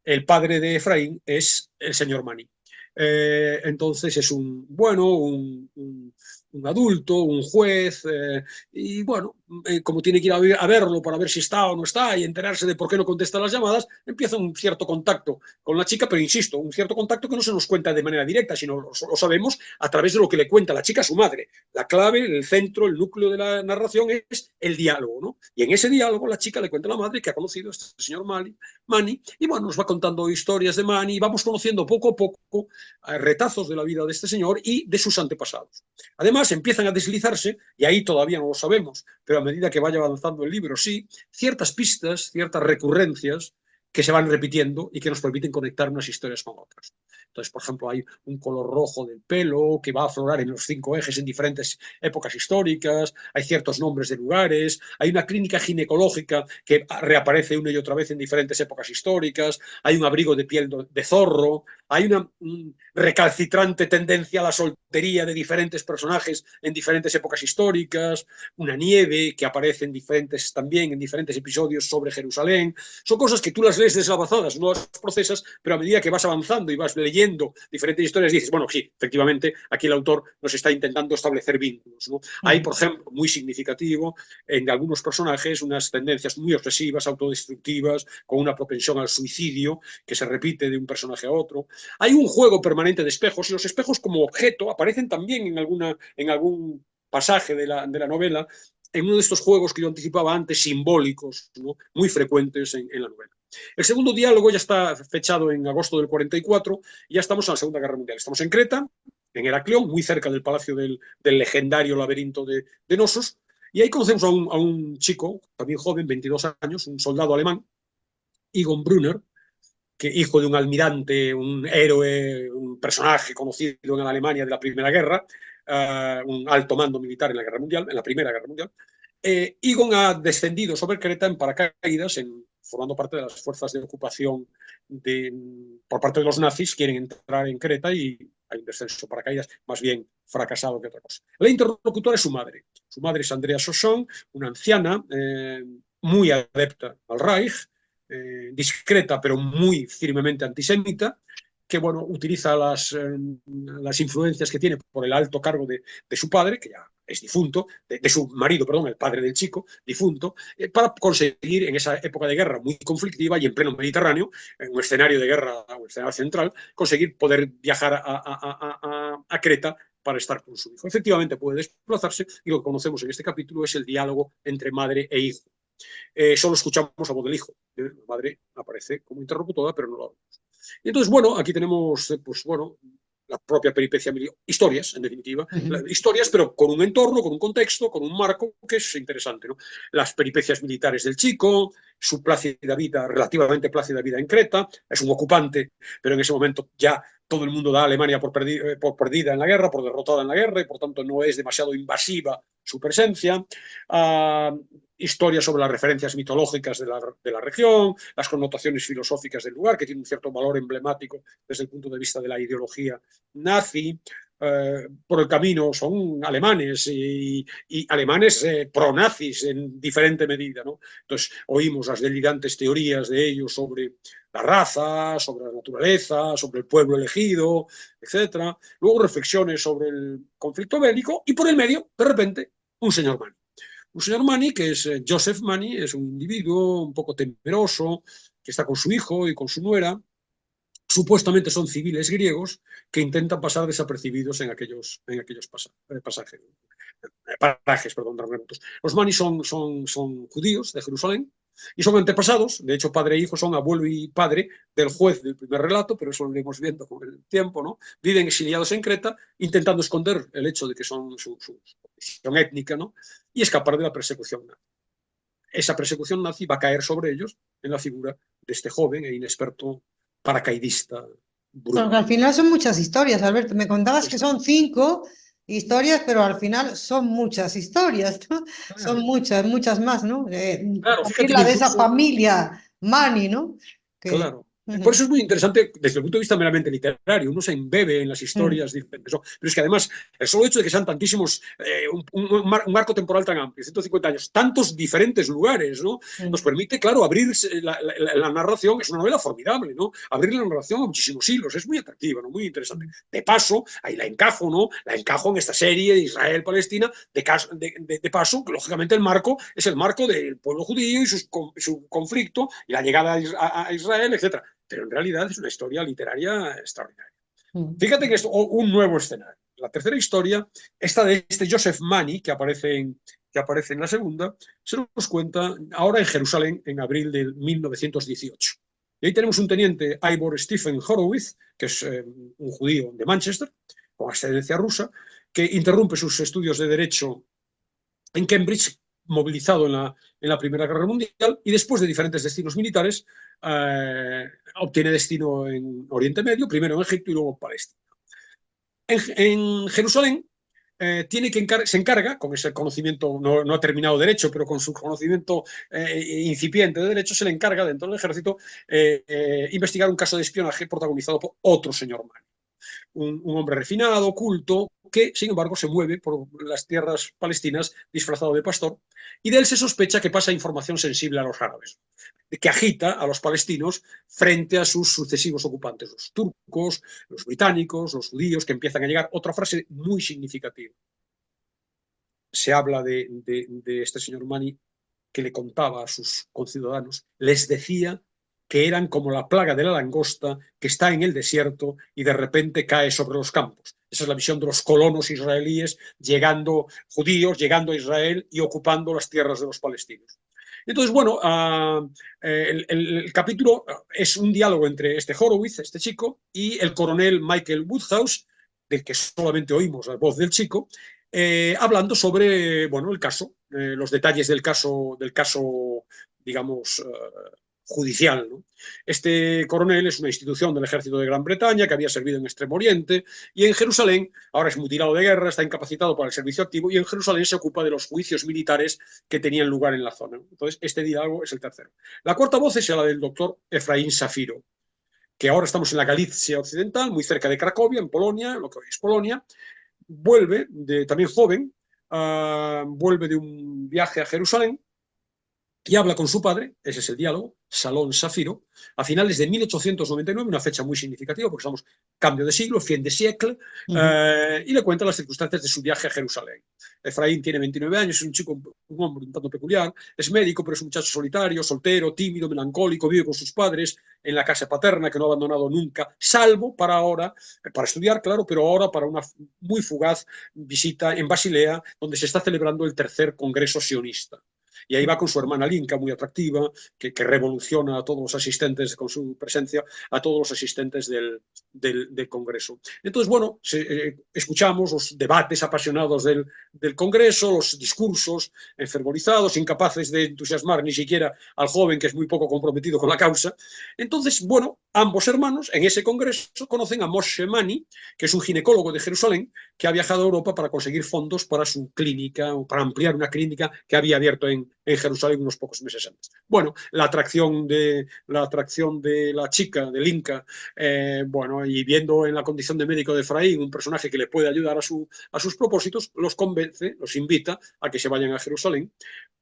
El padre de Efraín es el señor Mani. Entonces es un adulto, un juez, y bueno, como tiene que ir a verlo para ver si está o no está y enterarse de por qué no contesta las llamadas, empieza un cierto contacto con la chica, pero insisto, un cierto contacto que no se nos cuenta de manera directa, sino lo sabemos a través de lo que le cuenta la chica a su madre. La clave, el centro, el núcleo de la narración es el diálogo, ¿no? Y en ese diálogo la chica le cuenta a la madre que ha conocido a este señor Mani, y bueno, nos va contando historias de Mani, y vamos conociendo poco a poco retazos de la vida de este señor y de sus antepasados. Además, empiezan a deslizarse, y ahí todavía no lo sabemos, pero a medida que vaya avanzando el libro, sí, ciertas pistas, ciertas recurrencias que se van repitiendo y que nos permiten conectar unas historias con otras. Entonces, por ejemplo, hay un color rojo del pelo que va a aflorar en los 5 ejes en diferentes épocas históricas, hay ciertos nombres de lugares, hay una clínica ginecológica que reaparece una y otra vez en diferentes épocas históricas, hay un abrigo de piel de zorro, hay una recalcitrante tendencia a la soltería de diferentes personajes en diferentes épocas históricas, una nieve que aparece también en diferentes episodios sobre Jerusalén. Son cosas que tú las lees deslavazadas, no las procesas, pero a medida que vas avanzando y vas leyendo diferentes historias, dices, bueno, sí, efectivamente, aquí el autor nos está intentando establecer vínculos, ¿no? Hay, por ejemplo, muy significativo, en algunos personajes, unas tendencias muy obsesivas, autodestructivas, con una propensión al suicidio, que se repite de un personaje a otro. Hay un juego permanente de espejos, y los espejos como objeto aparecen también en algún pasaje de la novela, en uno de estos juegos que yo anticipaba antes, simbólicos, ¿no? Muy frecuentes en la novela. El segundo diálogo ya está fechado en agosto del 44 y ya estamos en la Segunda Guerra Mundial. Estamos en Creta, en Heraclión, muy cerca del palacio del legendario laberinto de Nosos, y ahí conocemos a un chico, también joven, 22 años, un soldado alemán, Egon Brunner, que hijo de un almirante, un héroe, un personaje conocido en la Alemania de la Primera Guerra, un alto mando militar en la Primera Guerra Mundial. Egon ha descendido sobre Creta en paracaídas, formando parte de las fuerzas de ocupación por parte de los nazis. Quieren entrar en Creta y hay un descenso paracaídas, más bien fracasado que otra cosa. La interlocutora es su madre. Su madre es Andrea Sosson, una anciana muy adepta al Reich, discreta pero muy firmemente antisemita, que bueno, utiliza las influencias que tiene por el alto cargo de su padre, que ya es difunto, de su marido, perdón, el padre del chico, difunto, para conseguir en esa época de guerra muy conflictiva y en pleno Mediterráneo, en un escenario de guerra, un escenario central, conseguir poder viajar a Creta para estar con su hijo. Efectivamente puede desplazarse y lo que conocemos en este capítulo es el diálogo entre madre e hijo. Solo escuchamos a voz del hijo. La madre aparece como interlocutora, pero no la vemos. Y entonces, bueno, aquí tenemos, pues bueno, la propia peripecia, historias, en definitiva, historias, pero con un entorno, con un contexto, con un marco que es interesante, ¿no? Las peripecias militares del chico, su plácida vida, relativamente plácida vida en Creta, es un ocupante, pero en ese momento ya todo el mundo da a Alemania por perdida en la guerra, por derrotada en la guerra, y por tanto no es demasiado invasiva su presencia. Historias sobre las referencias mitológicas de la región, las connotaciones filosóficas del lugar, que tiene un cierto valor emblemático desde el punto de vista de la ideología nazi. por el camino son alemanes y alemanes pro-nazis en diferente medida, ¿no? Entonces oímos las delirantes teorías de ellos sobre la raza, sobre la naturaleza, sobre el pueblo elegido, etc. Luego reflexiones sobre el conflicto bélico y por el medio, de repente, un señor Mani. Un señor Mani que es Joseph Mani, es un individuo un poco temeroso, que está con su hijo y con su nuera. Supuestamente son civiles griegos que intentan pasar desapercibidos en aquellos parajes. Los Mani son judíos de Jerusalén y son antepasados, de hecho padre e hijo son abuelo y padre del juez del primer relato, pero eso lo iremos viendo con el tiempo, ¿no? Viven exiliados en Creta intentando esconder el hecho de que son su condición étnica, ¿no? Y escapar de la persecución nazi. Esa persecución nazi va a caer sobre ellos en la figura de este joven e inexperto paracaidista Porque Bruno. al final son muchas historias, Alberto. Me contabas que son 5 historias, pero al final son muchas historias, ¿no? Son muchas, muchas más, ¿no? Claro, También fíjate que la de esa incluso, familia Mani, ¿no? Que, claro. Por eso es muy interesante desde el punto de vista meramente literario. Uno se embebe en las historias diferentes, ¿no? Pero es que además, el solo hecho de que sean tantísimos, un marco temporal tan amplio, 150 años, tantos diferentes lugares, ¿no? Nos permite, claro, abrir la narración. Es una novela formidable, ¿no? Abrir la narración a muchísimos hilos. Es muy atractiva, ¿no? Muy interesante. De paso, ahí la encajo, ¿no? La encajo en esta serie de Israel-Palestina. De paso, lógicamente, el marco es el marco del pueblo judío y su conflicto y la llegada a Israel, etcétera. Pero en realidad es una historia literaria extraordinaria. Fíjate que es un nuevo escenario. La tercera historia, esta de este Joseph Mani, que aparece en la segunda, se nos cuenta ahora en Jerusalén en abril de 1918. Y ahí tenemos un teniente, Ivor Stephen Horowitz, que es un judío de Manchester, con ascendencia rusa, que interrumpe sus estudios de Derecho en Cambridge, movilizado en la Primera Guerra Mundial, y después de diferentes destinos militares, obtiene destino en Oriente Medio, primero en Egipto y luego en Palestina. En Jerusalén se encarga, con ese conocimiento, no ha terminado Derecho, pero con su conocimiento incipiente de Derecho, se le encarga dentro del ejército investigar un caso de espionaje protagonizado por otro señor Mani. Un hombre refinado, culto, que sin embargo se mueve por las tierras palestinas disfrazado de pastor, y de él se sospecha que pasa información sensible a los árabes, que agita a los palestinos frente a sus sucesivos ocupantes, los turcos, los británicos, los judíos, que empiezan a llegar. Otra frase muy significativa. Se habla de este señor Mani, que le contaba a sus conciudadanos, les decía que eran como la plaga de la langosta que está en el desierto y de repente cae sobre los campos. Esa es la visión de los colonos israelíes judíos llegando a Israel y ocupando las tierras de los palestinos. Entonces, bueno, el capítulo es un diálogo entre este Horowitz, este chico, y el coronel Michael Woodhouse, del que solamente oímos la voz del chico, hablando sobre, bueno, el caso, los detalles del caso, digamos, judicial, ¿no? Este coronel es una institución del ejército de Gran Bretaña que había servido en Extremo Oriente, y en Jerusalén ahora es mutilado de guerra, está incapacitado para el servicio activo, y en Jerusalén se ocupa de los juicios militares que tenían lugar en la zona. Entonces, este diálogo es el tercero. La cuarta voz es la del doctor Efraín Safiro, que ahora estamos en la Galicia occidental, muy cerca de Cracovia, en Polonia, lo que hoy es Polonia. Vuelve, también joven, vuelve de un viaje a Jerusalén y habla con su padre, ese es el diálogo, Salón Safiro, a finales de 1899, una fecha muy significativa porque estamos cambio de siglo, fin de siècle, y le cuenta las circunstancias de su viaje a Jerusalén. Efraín tiene 29 años, es un chico, un hombre un tanto peculiar, es médico, pero es un muchacho solitario, soltero, tímido, melancólico, vive con sus padres en la casa paterna que no ha abandonado nunca, salvo para ahora, para estudiar, claro, pero ahora para una muy fugaz visita en Basilea, donde se está celebrando el tercer Congreso Sionista. Y ahí va con su hermana Linka, muy atractiva, que revoluciona a todos los asistentes con su presencia, a todos los asistentes del Congreso. Entonces, bueno, escuchamos los debates apasionados del Congreso, los discursos enfervorizados, incapaces de entusiasmar ni siquiera al joven, que es muy poco comprometido con la causa. Entonces, bueno, ambos hermanos en ese Congreso conocen a Moshe Mani, que es un ginecólogo de Jerusalén, que ha viajado a Europa para conseguir fondos para su clínica, o para ampliar una clínica que había abierto en en Jerusalén unos pocos meses antes. Bueno, la atracción de la chica, del Inca, bueno, y viendo en la condición de médico de Efraín un personaje que le puede ayudar a sus propósitos, los convence, los invita a que se vayan a Jerusalén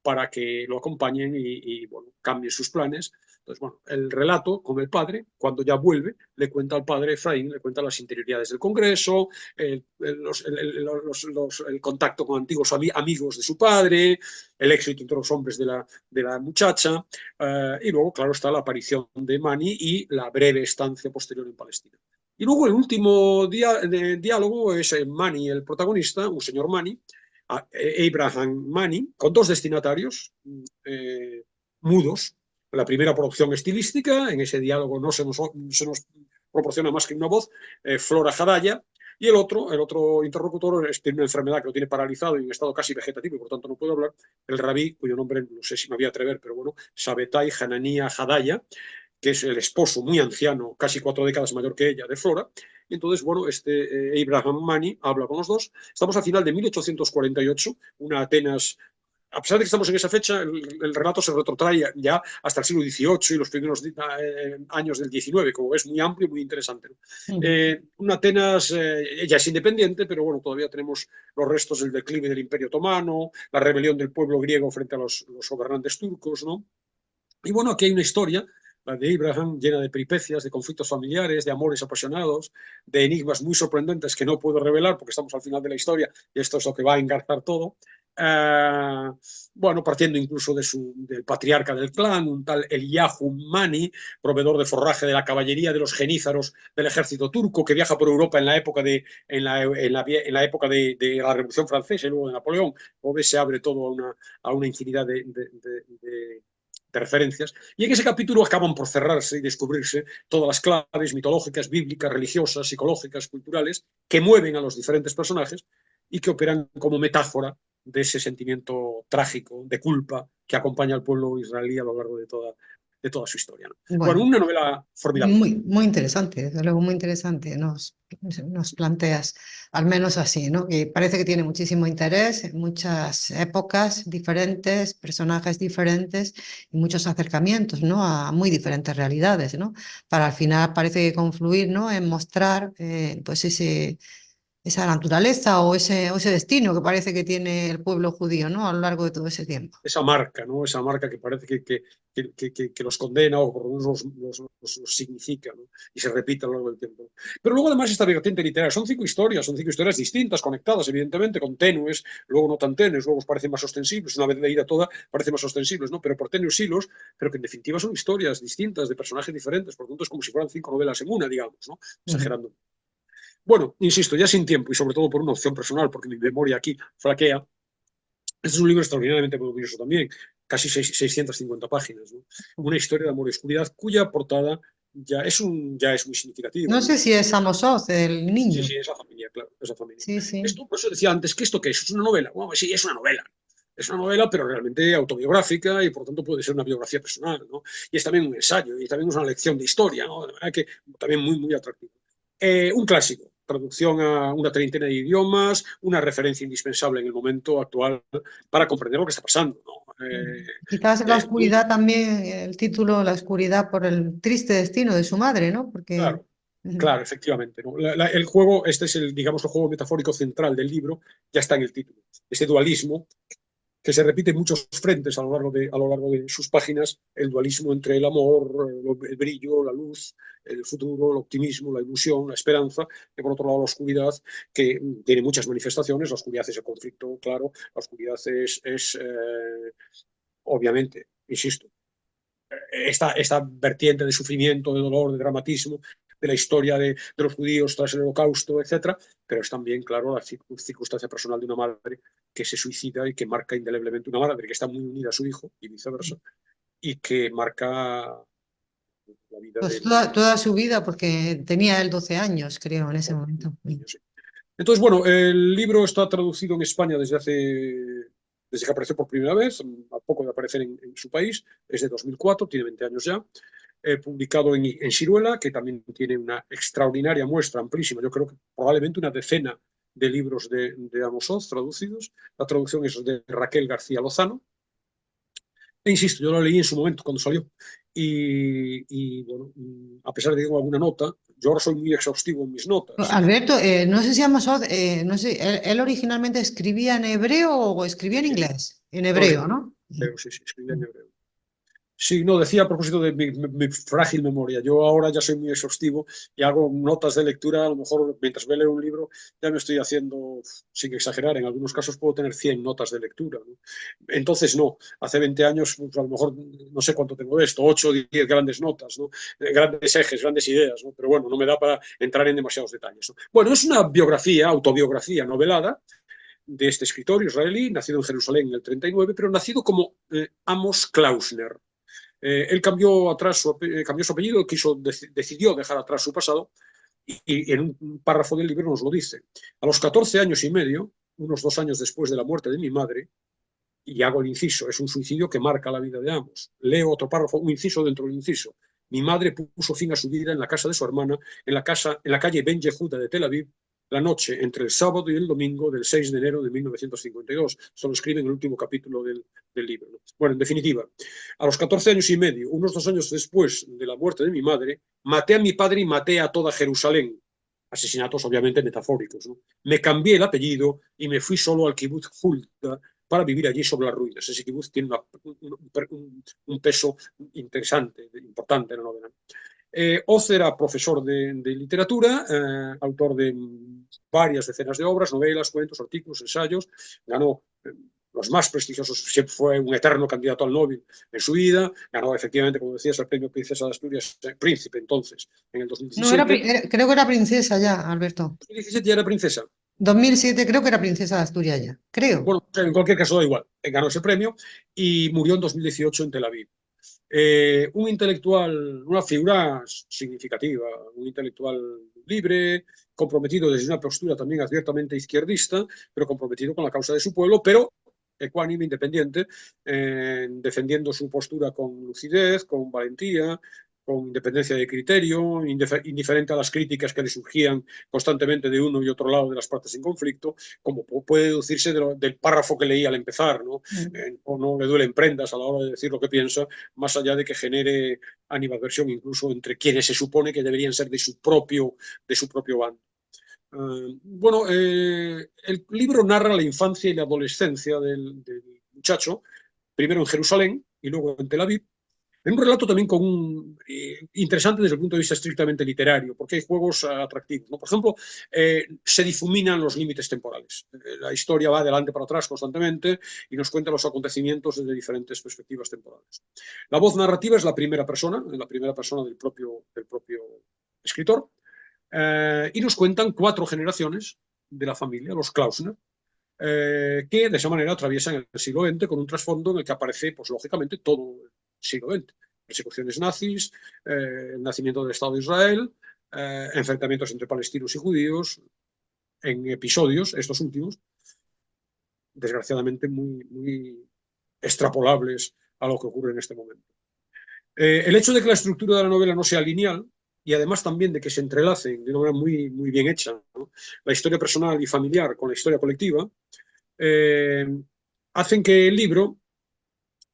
para que lo acompañen y bueno, cambien sus planes. Entonces, bueno, el relato con el padre, cuando ya vuelve, le cuenta al padre Efraín, le cuenta las interioridades del Congreso, el contacto con antiguos amigos de su padre, el éxito entre los hombres de la muchacha, y luego, claro, está la aparición de Mani y la breve estancia posterior en Palestina. Y luego el último diálogo es Mani, el protagonista, un señor Mani, Abraham Mani, con dos destinatarios mudos. La primera producción estilística, en ese diálogo no se nos proporciona más que una voz, Flora Hadaya, y el otro interlocutor tiene una enfermedad que lo tiene paralizado y en estado casi vegetativo y por tanto no puede hablar, el rabí, cuyo nombre no sé si me voy a atrever, pero bueno, Sabetai Hanania Hadaya, que es el esposo muy anciano, casi 4 décadas mayor que ella, de Flora. Y entonces, bueno, Abraham Mani habla con los dos. Estamos a final de 1848, una Atenas. A pesar de que estamos en esa fecha, el relato se retrotrae ya hasta el siglo XVIII y los primeros años del XIX, como ves, muy amplio y muy interesante. Una Atenas ya es independiente, pero bueno, todavía tenemos los restos del declive del Imperio Otomano, la rebelión del pueblo griego frente a los gobernantes turcos, ¿no? Y bueno, aquí hay una historia, la de Abraham, llena de peripecias, de conflictos familiares, de amores apasionados, de enigmas muy sorprendentes que no puedo revelar porque estamos al final de la historia y esto es lo que va a engarzar todo. Bueno, partiendo incluso del patriarca del clan, un tal Eliyahu Mani, proveedor de forraje de la caballería de los genízaros del ejército turco, que viaja por Europa en la época de la Revolución Francesa y luego de Napoleón. Como ves, se abre todo a una infinidad de referencias, y en ese capítulo acaban por cerrarse y descubrirse todas las claves mitológicas, bíblicas, religiosas, psicológicas, culturales, que mueven a los diferentes personajes y que operan como metáfora de ese sentimiento trágico, de culpa, que acompaña al pueblo israelí a lo largo de toda su historia, ¿no? Bueno, una novela formidable. Muy interesante, desde luego muy interesante. Nos planteas, al menos así, ¿no? Que parece que tiene muchísimo interés en muchas épocas diferentes, personajes diferentes y muchos acercamientos, ¿no? A muy diferentes realidades, ¿no? Para al final parece confluir, ¿no? En mostrar, pues esa naturaleza o ese destino que parece que tiene el pueblo judío, ¿no? A lo largo de todo ese tiempo. Esa marca, ¿no? Esa marca que parece que los condena o por lo menos los significa, ¿no? Y se repite a lo largo del tiempo. Pero luego además esta vertiente literaria, son 5 historias distintas, conectadas evidentemente, con tenues, luego no tan tenues, luego parecen más ostensibles, una vez leída toda parece más ostensibles, ¿no? Pero por tenues hilos, pero que en definitiva son historias distintas, de personajes diferentes, por lo tanto es como si fueran 5 novelas en una, digamos, ¿no? Exagerando. Bueno, insisto, ya sin tiempo y sobre todo por una opción personal, porque mi memoria aquí flaquea. Este es un libro extraordinariamente voluminoso también, casi 650 páginas, ¿no? Una historia de amor y oscuridad cuya portada ya es muy significativa, No ¿no? sé si es Amos Oz, el niño. Sí, esa familia, claro, esa familia. Sí, sí. Esto, por eso decía antes, que ¿esto qué es? ¿Es una novela? Bueno, sí, es una novela. Es una novela, pero realmente autobiográfica y por tanto puede ser una biografía personal, ¿no? Y es también un ensayo y también es una lección de historia, ¿no? De manera que también muy, muy atractivo. Un clásico, traducción a una treintena de idiomas, una referencia indispensable en el momento actual para comprender lo que está pasando, ¿no? Quizás la oscuridad también, el título, La oscuridad por el triste destino de su madre, ¿no? Porque... Claro. Claro, efectivamente, ¿no? El juego, este es digamos, el juego metafórico central del libro, ya está en el título. Ese dualismo que se repite en muchos frentes a lo largo de sus páginas, el dualismo entre el amor, el brillo, la luz, el futuro, el optimismo, la ilusión, la esperanza, y por otro lado la oscuridad, que tiene muchas manifestaciones. La oscuridad es el conflicto, claro, la oscuridad es obviamente, insisto, esta vertiente de sufrimiento, de dolor, de dramatismo, de la historia de los judíos tras el holocausto, etcétera, pero es también, claro, la circunstancia personal de una madre que se suicida y que marca indeleblemente, una madre que está muy unida a su hijo y viceversa, y que marca la vida pues toda su vida, porque tenía él 12 años, creo, en ese momento. niño. Sí. Entonces, bueno, el libro está traducido en España desde que apareció por primera vez, a poco de aparecer en su país, es de 2004, tiene 20 años ya. Publicado en Siruela, que también tiene una extraordinaria muestra, amplísima, yo creo que probablemente una decena de libros de Amos Oz traducidos. La traducción es de Raquel García Lozano, E insisto, yo lo leí en su momento cuando salió bueno, a pesar de que tengo alguna nota, yo ahora soy muy exhaustivo en mis notas. Alberto, no sé si no sé, él originalmente escribía en hebreo o escribía en Sí, inglés. En no, hebreo, ¿no? sí, sí, escribía en hebreo. Sí, no, decía a propósito de mi frágil memoria. Yo ahora ya soy muy exhaustivo y hago notas de lectura. A lo mejor mientras voy a leer un libro ya me estoy haciendo, sin exagerar, en algunos casos puedo tener 100 notas de lectura, ¿no? Entonces, no, hace 20 años, pues, a lo mejor no sé cuánto tengo de esto, 8 o 10 grandes notas, ¿no? Grandes ejes, grandes ideas, ¿no? Pero bueno, no me da para entrar en demasiados detalles, ¿no? Bueno, es una biografía, autobiografía novelada de este escritor israelí, nacido en Jerusalén en el 39, pero nacido como Amos Klausner. Él cambió su apellido, decidió dejar atrás su pasado y en un párrafo del libro nos lo dice. A los 14 años y medio, unos 2 años después de la muerte de mi madre, y hago el inciso, es un suicidio que marca la vida de ambos. Leo otro párrafo, un inciso dentro del inciso. Mi madre puso fin a su vida en la casa de su hermana, en la calle Ben Yehuda de Tel Aviv, la noche entre el sábado y el domingo del 6 de enero de 1952. Esto lo escribe en el último capítulo del libro. Bueno, en definitiva, a los 14 años y medio, unos 2 años después de la muerte de mi madre, maté a mi padre y maté a toda Jerusalén. Asesinatos obviamente metafóricos, ¿no? Me cambié el apellido y me fui solo al kibbutz Hulda para vivir allí sobre las ruinas. Ese kibbutz tiene un peso interesante, importante en la novela. Oz era profesor de literatura, autor de varias decenas de obras, novelas, cuentos, artículos, ensayos. Ganó los más prestigiosos, siempre fue un eterno candidato al Nobel en su vida. Ganó efectivamente, como decías, el premio Princesa de Asturias, príncipe entonces, en el No, era, 2017. creo que era princesa ya, Alberto. En 2017 ya era princesa. 2007 creo que era princesa de Asturias ya, creo. Bueno, en cualquier caso da igual. Ganó ese premio y murió en 2018 en Tel Aviv. Un intelectual, una figura significativa, un intelectual libre, comprometido desde una postura también abiertamente izquierdista, pero comprometido con la causa de su pueblo, pero ecuánime, independiente, defendiendo su postura con lucidez, con valentía, con independencia de criterio, indiferente a las críticas que le surgían constantemente de uno y otro lado de las partes en conflicto, como puede deducirse del párrafo que leí al empezar, ¿no? O no le duelen prendas a la hora de decir lo que piensa, más allá de que genere animadversión incluso entre quienes se supone que deberían ser de su propio bando. El libro narra la infancia y la adolescencia del muchacho, primero en Jerusalén y luego en Tel Aviv, en un relato también interesante desde el punto de vista estrictamente literario, porque hay juegos atractivos, ¿no? Por ejemplo, se difuminan los límites temporales. La historia va de adelante para atrás constantemente y nos cuenta los acontecimientos desde diferentes perspectivas temporales. La voz narrativa es la primera persona del propio escritor, y nos cuentan 4 generaciones de la familia, los Klausner, que de esa manera atraviesan el siglo XX con un trasfondo en el que aparece, pues lógicamente, todo el siglo XX. Persecuciones nazis, el nacimiento del Estado de Israel, enfrentamientos entre palestinos y judíos, en episodios, estos últimos, desgraciadamente muy extrapolables a lo que ocurre en este momento. El hecho de que la estructura de la novela no sea lineal y además también de que se entrelacen de una manera muy bien hecha, ¿no?, la historia personal y familiar con la historia colectiva, hacen que el libro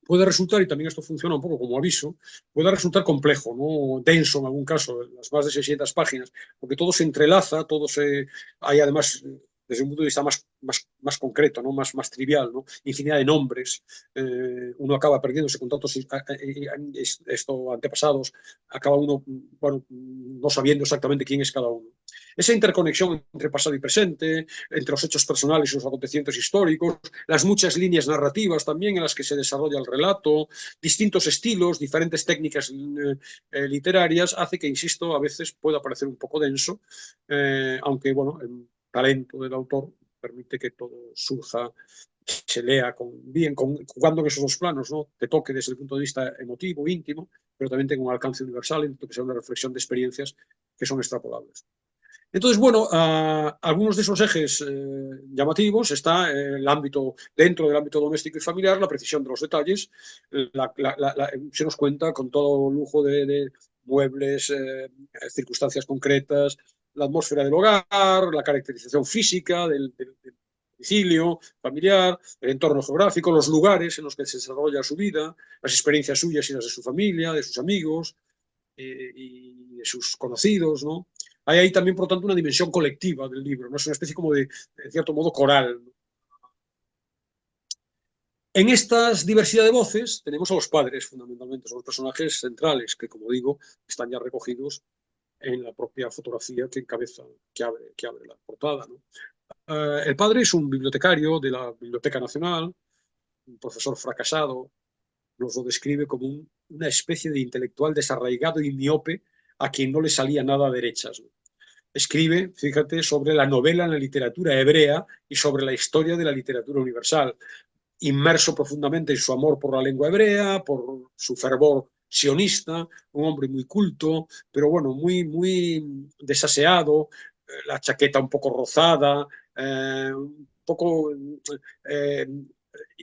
puede resultar, y también esto funciona un poco como aviso, puede resultar complejo, ¿no?, denso en algún caso, las más de 600 páginas, porque todo se entrelaza, hay además, desde un punto de vista más concreto, ¿no?, más trivial, ¿no?, infinidad de nombres, uno acaba perdiéndose con tantos antepasados, acaba uno, bueno, no sabiendo exactamente quién es cada uno. Esa interconexión entre pasado y presente, entre los hechos personales y los acontecimientos históricos, las muchas líneas narrativas también en las que se desarrolla el relato, distintos estilos, diferentes técnicas literarias, hace que, insisto, a veces pueda parecer un poco denso, aunque, bueno, el talento del autor permite que todo surja, se lea jugando en esos 2 planos, ¿no?, te toque desde el punto de vista emotivo, íntimo, pero también tenga un alcance universal, en que sea una reflexión de experiencias que son extrapolables. Entonces, bueno, algunos de esos ejes llamativos está dentro del ámbito doméstico y familiar, la precisión de los detalles, se nos cuenta con todo lujo de muebles, circunstancias concretas, la atmósfera del hogar, la caracterización física del domicilio familiar, el entorno geográfico, los lugares en los que se desarrolla su vida, las experiencias suyas y las de su familia, de sus amigos y de sus conocidos, ¿no? Hay ahí también, por lo tanto, una dimensión colectiva del libro, ¿no? Es una especie como de cierto modo, coral, ¿no? En esta diversidad de voces tenemos a los padres, fundamentalmente, son los personajes centrales, que, como digo, están ya recogidos en la propia fotografía que encabeza, que abre la portada, ¿no? El padre es un bibliotecario de la Biblioteca Nacional, un profesor fracasado, nos lo describe como una especie de intelectual desarraigado y miope a quien no le salía nada a derechas, ¿no? Escribe, fíjate, sobre la novela en la literatura hebrea y sobre la historia de la literatura universal, inmerso profundamente en su amor por la lengua hebrea, por su fervor sionista, un hombre muy culto, pero bueno, muy desaseado, la chaqueta un poco rozada, un poco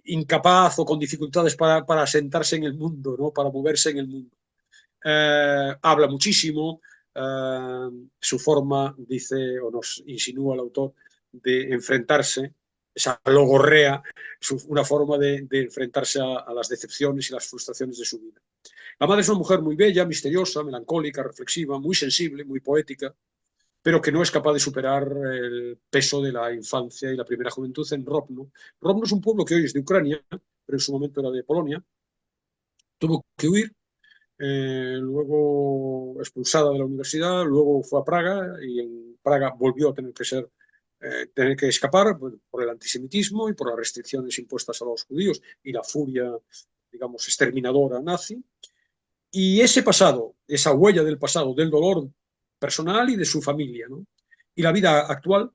incapaz o con dificultades para sentarse en el mundo, ¿no? Para moverse en el mundo. Habla muchísimo, su forma, dice o nos insinúa el autor, de enfrentarse, esa logorrea, una forma de enfrentarse a las decepciones y las frustraciones de su vida. La madre es una mujer muy bella, misteriosa, melancólica, reflexiva, muy sensible, muy poética, pero que no es capaz de superar el peso de la infancia y la primera juventud en Rovno. Rovno es un pueblo que hoy es de Ucrania, pero en su momento era de Polonia. Tuvo que huir, luego expulsada de la universidad, luego fue a Praga y en Praga volvió a tener que escapar por el antisemitismo y por las restricciones impuestas a los judíos y la furia, digamos, exterminadora nazi. Y ese pasado, esa huella del pasado, del dolor personal y de su familia, ¿no? Y la vida actual,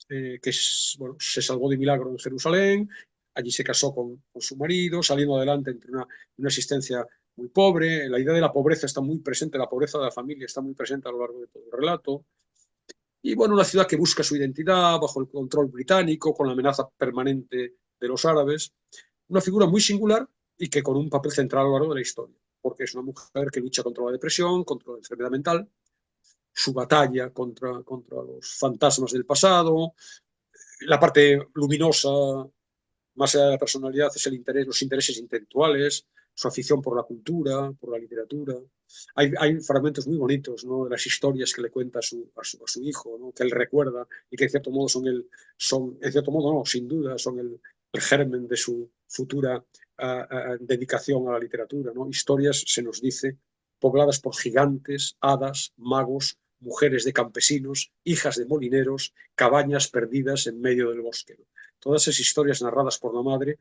que bueno, se salvó de milagro en Jerusalén, allí se casó con su marido, saliendo adelante entre una existencia muy pobre. La idea de la pobreza está muy presente, la pobreza de la familia está muy presente a lo largo de todo el relato. Y bueno, una ciudad que busca su identidad bajo el control británico, con la amenaza permanente de los árabes. Una figura muy singular y que con un papel central a lo largo de la historia, porque es una mujer que lucha contra la depresión, contra la enfermedad mental, su batalla contra los fantasmas del pasado, la parte luminosa, más allá de la personalidad, es los intereses intelectuales, su afición por la cultura, por la literatura. Hay fragmentos muy bonitos, ¿no? De las historias que le cuenta a su hijo, ¿no? Que él recuerda y que en cierto modo en cierto modo no, sin duda, son el germen de su futura dedicación a la literatura, ¿no? Historias, se nos dice, pobladas por gigantes, hadas, magos, mujeres de campesinos, hijas de molineros, cabañas perdidas en medio del bosque, ¿no? Todas esas historias narradas por la madre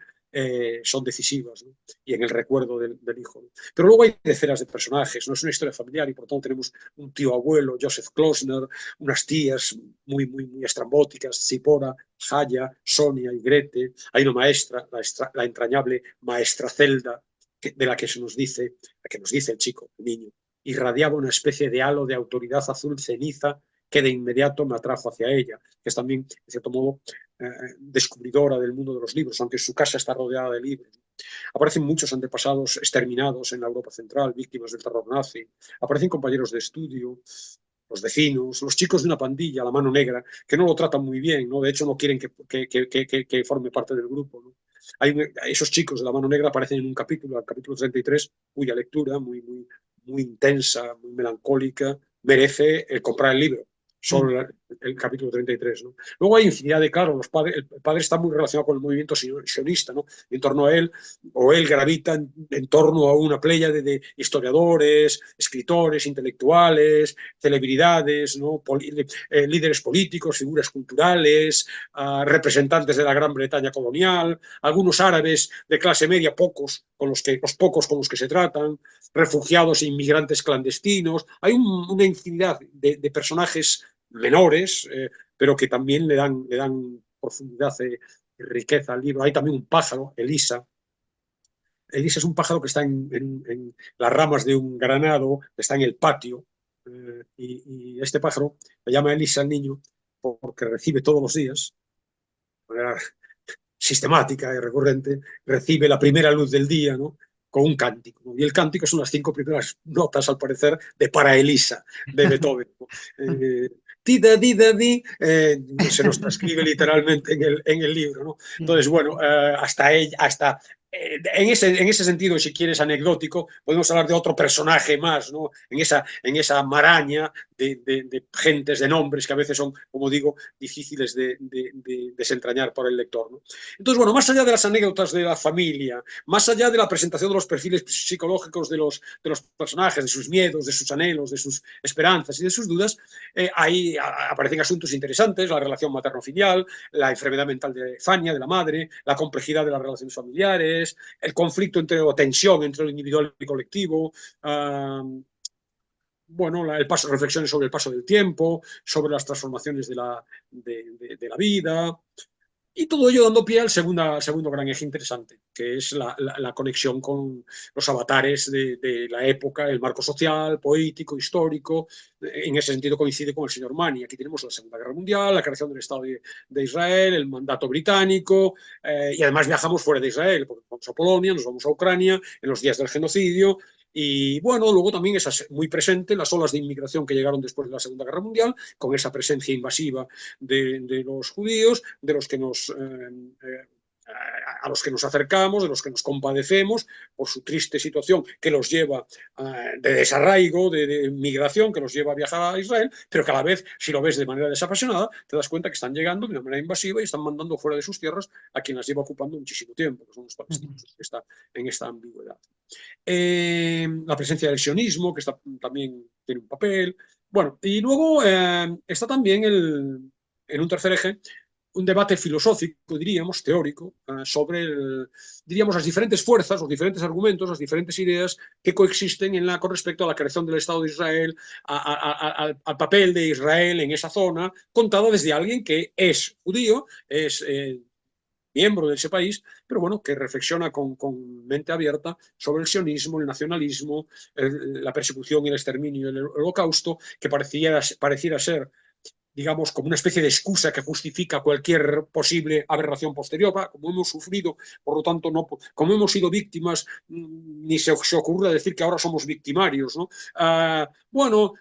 son decisivas, ¿no? Y en el recuerdo del hijo, ¿no? Pero luego hay decenas de personajes, no es una historia familiar y por tanto tenemos un tío abuelo, Joseph Klosner, unas tías muy estrambóticas, Zipora, Haya, Sonia y Grete. Hay una maestra, la entrañable maestra Zelda, de la que nos dice el chico, el niño, irradiaba una especie de halo de autoridad azul ceniza que de inmediato me atrajo hacia ella, que es también, de cierto modo, descubridora del mundo de los libros, aunque su casa está rodeada de libros. Aparecen muchos antepasados exterminados en la Europa central, víctimas del terror nazi. Aparecen compañeros de estudio, los vecinos, los chicos de una pandilla, la mano negra, que no lo tratan muy bien, ¿no? De hecho, no quieren que forme parte del grupo, ¿no? Esos chicos de la mano negra aparecen en un capítulo, el capítulo 33, cuya lectura, muy intensa, muy melancólica, merece comprar el libro. Solo el capítulo 33, ¿no? Luego hay infinidad de, claro, el padre está muy relacionado con el movimiento sionista, ¿no? En torno a él, o él gravita en torno a una pléyade de historiadores, escritores, intelectuales, celebridades, ¿no? Líderes políticos, figuras culturales, representantes de la Gran Bretaña colonial, algunos árabes de clase media, pocos con los que se tratan, refugiados e inmigrantes clandestinos. Hay una infinidad de personajes menores, pero que también le dan profundidad y riqueza al libro. Hay también un pájaro, Elisa. Elisa es un pájaro que está en las ramas de un granado, que está en el patio, y este pájaro le llama Elisa al niño porque recibe todos los días, de manera sistemática y recurrente, recibe la primera luz del día, ¿no? Con un cántico, ¿no? Y el cántico son las 5 primeras notas, al parecer, de Para Elisa, de Beethoven, ¿no? tida, dida, di, se nos transcribe literalmente en el libro, ¿no? Entonces, bueno, hasta en ese sentido, si quieres anecdótico, podemos hablar de otro personaje más, ¿no? En esa maraña de gentes, de nombres que a veces son, como digo, difíciles de desentrañar por el lector, ¿no? Entonces, bueno, más allá de las anécdotas de la familia, más allá de la presentación de los perfiles psicológicos de los personajes, de sus miedos, de sus anhelos, de sus esperanzas y de sus dudas, ahí aparecen asuntos interesantes, la relación materno-filial, la enfermedad mental de Fania, de la madre, la complejidad de las relaciones familiares, el conflicto o tensión entre lo individual y colectivo, bueno, reflexiones sobre el paso del tiempo, sobre las transformaciones de la vida, y todo ello dando pie al segundo gran eje interesante, que es la conexión con los avatares de la época, el marco social, poético, histórico. En ese sentido coincide con el señor Mani. Aquí tenemos la Segunda Guerra Mundial, la creación del Estado de Israel, el mandato británico, y además viajamos fuera de Israel, porque vamos a Polonia, nos vamos a Ucrania, en los días del genocidio. Y bueno, luego también es muy presente las olas de inmigración que llegaron después de la Segunda Guerra Mundial, con esa presencia invasiva de los judíos, de los que a los que nos acercamos, de los que nos compadecemos por su triste situación que los lleva de desarraigo, de migración, que los lleva a viajar a Israel, pero que a la vez, si lo ves de manera desapasionada, te das cuenta que están llegando de una manera invasiva y están mandando fuera de sus tierras a quien las lleva ocupando muchísimo tiempo, que son los palestinos, que está en esta ambigüedad. La presencia del sionismo, que también tiene un papel. Bueno, y luego está también en un tercer eje un debate filosófico, diríamos, teórico, sobre, diríamos, las diferentes fuerzas, los diferentes argumentos, las diferentes ideas que coexisten con respecto a la creación del Estado de Israel, al papel de Israel en esa zona, contada desde alguien que es judío, es miembro de ese país, pero bueno, que reflexiona con mente abierta sobre el sionismo, el nacionalismo, la persecución y el exterminio y el holocausto, que pareciera ser, digamos, como una especie de excusa que justifica cualquier posible aberración posterior. Como hemos sufrido, por lo tanto, no, como hemos sido víctimas, ni se ocurre decir que ahora somos victimarios, ¿no? Bueno,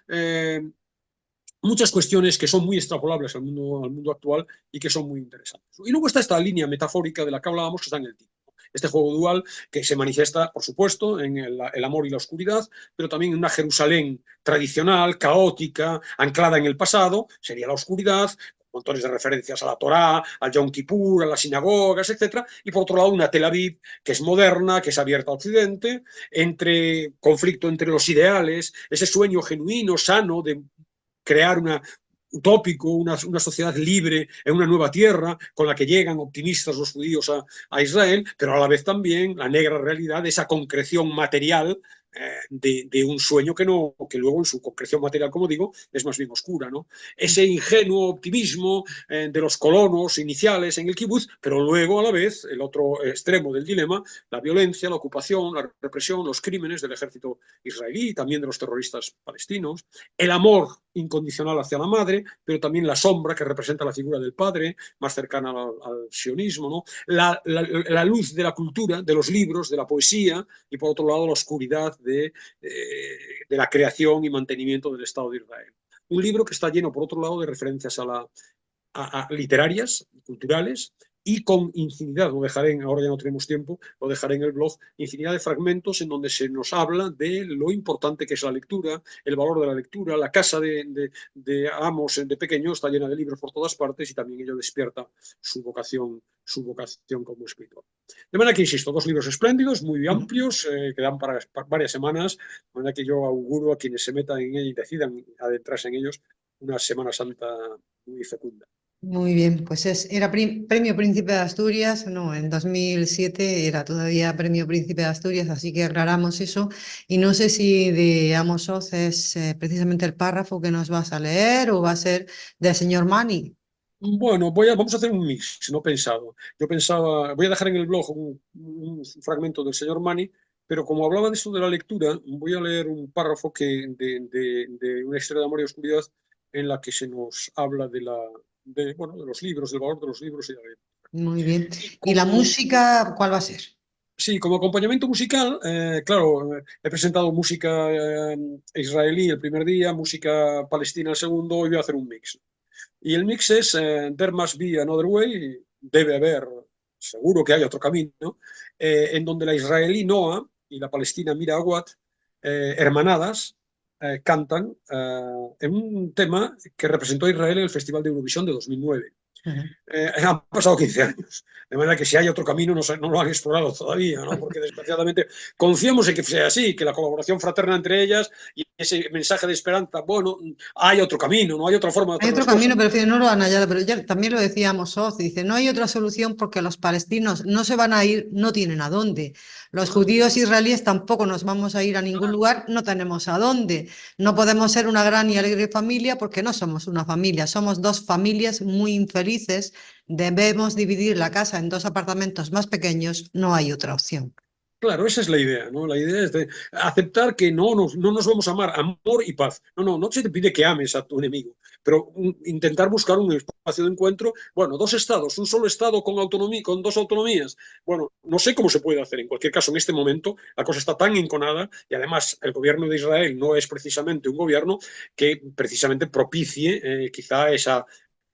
muchas cuestiones que son muy extrapolables al mundo actual y que son muy interesantes. Y luego está esta línea metafórica de la que hablábamos, que está en el título. Este juego dual que se manifiesta, por supuesto, en el amor y la oscuridad, pero también en una Jerusalén tradicional, caótica, anclada en el pasado, sería la oscuridad, montones de referencias a la Torá, al Yom Kippur, a las sinagogas, etc. Y por otro lado, una Tel Aviv que es moderna, que es abierta a Occidente, conflicto entre los ideales, ese sueño genuino, sano, de crear utópico, una sociedad libre en una nueva tierra con la que llegan optimistas los judíos a Israel, pero a la vez también la negra realidad de esa concreción material de un sueño que luego en su concreción material, como digo, es más bien oscura, ¿no? Ese ingenuo optimismo de los colonos iniciales en el kibutz, pero luego a la vez el otro extremo del dilema, la violencia, la ocupación, la represión, los crímenes del ejército israelí y también de los terroristas palestinos, el amor incondicional hacia la madre, pero también la sombra que representa la figura del padre, más cercana al sionismo, ¿no? La luz de la cultura, de los libros, de la poesía, y por otro lado la oscuridad de la creación y mantenimiento del Estado de Israel. Un libro que está lleno, por otro lado, de referencias a literarias, culturales, y con infinidad, ahora ya no tenemos tiempo, lo dejaré en el blog, infinidad de fragmentos en donde se nos habla de lo importante que es la lectura, el valor de la lectura. La casa de Amos de pequeño está llena de libros por todas partes y también ello despierta su vocación como escritor. De manera que, insisto, dos libros espléndidos, muy amplios, que dan para varias semanas, de manera que yo auguro a quienes se metan en ellos y decidan adentrarse en ellos una Semana Santa muy fecunda. Muy bien, pues era Premio Príncipe de Asturias, no, en 2007 era todavía Premio Príncipe de Asturias, así que aclaramos eso. Y no sé si de Amos Oz es precisamente el párrafo que nos vas a leer o va a ser del señor Mani. Bueno, vamos a hacer un mix, no pensado. Yo pensaba, voy a dejar en el blog un fragmento del señor Mani, pero como hablaba de esto de la lectura, voy a leer un párrafo de una historia de amor y oscuridad en la que se nos habla de los libros, del valor de los libros y de la lectura. Muy bien. ¿Y la Como, música cuál va a ser? Sí, como acompañamiento musical, claro, he presentado música israelí el primer día, música palestina el segundo, y voy a hacer un mix. Y el mix es There Must Be Another Way, debe haber, seguro que hay otro camino, en donde la israelí Noa y la palestina Mira Awad, hermanadas, cantan en un tema que representó a Israel en el Festival de Eurovisión de 2009. Han pasado 15 años, de manera que si hay otro camino no lo han explorado todavía, ¿no? Porque desgraciadamente confiamos en que sea así, que la colaboración fraterna entre ellas y ese mensaje de esperanza, bueno, hay otro camino, no hay otra forma de Hay hacer otro las cosas. camino, pero no lo han hallado. Pero ya también lo decíamos, Oz, dice, no hay otra solución porque los palestinos no se van a ir, no tienen a dónde. Los judíos israelíes tampoco nos vamos a ir a ningún lugar, no tenemos a dónde. No podemos ser una gran y alegre familia porque no somos una familia, somos dos familias muy infelices. Debemos dividir la casa en dos apartamentos más pequeños, no hay otra opción. Claro, esa es la idea, ¿no? La idea es de aceptar que no nos vamos a amar, amor y paz. No se te pide que ames a tu enemigo, pero intentar buscar un espacio de encuentro. Bueno, dos estados, un solo estado con autonomía, con dos autonomías. Bueno, no sé cómo se puede hacer. En cualquier caso, en este momento la cosa está tan enconada y además el gobierno de Israel no es precisamente un gobierno que precisamente propicie quizá esa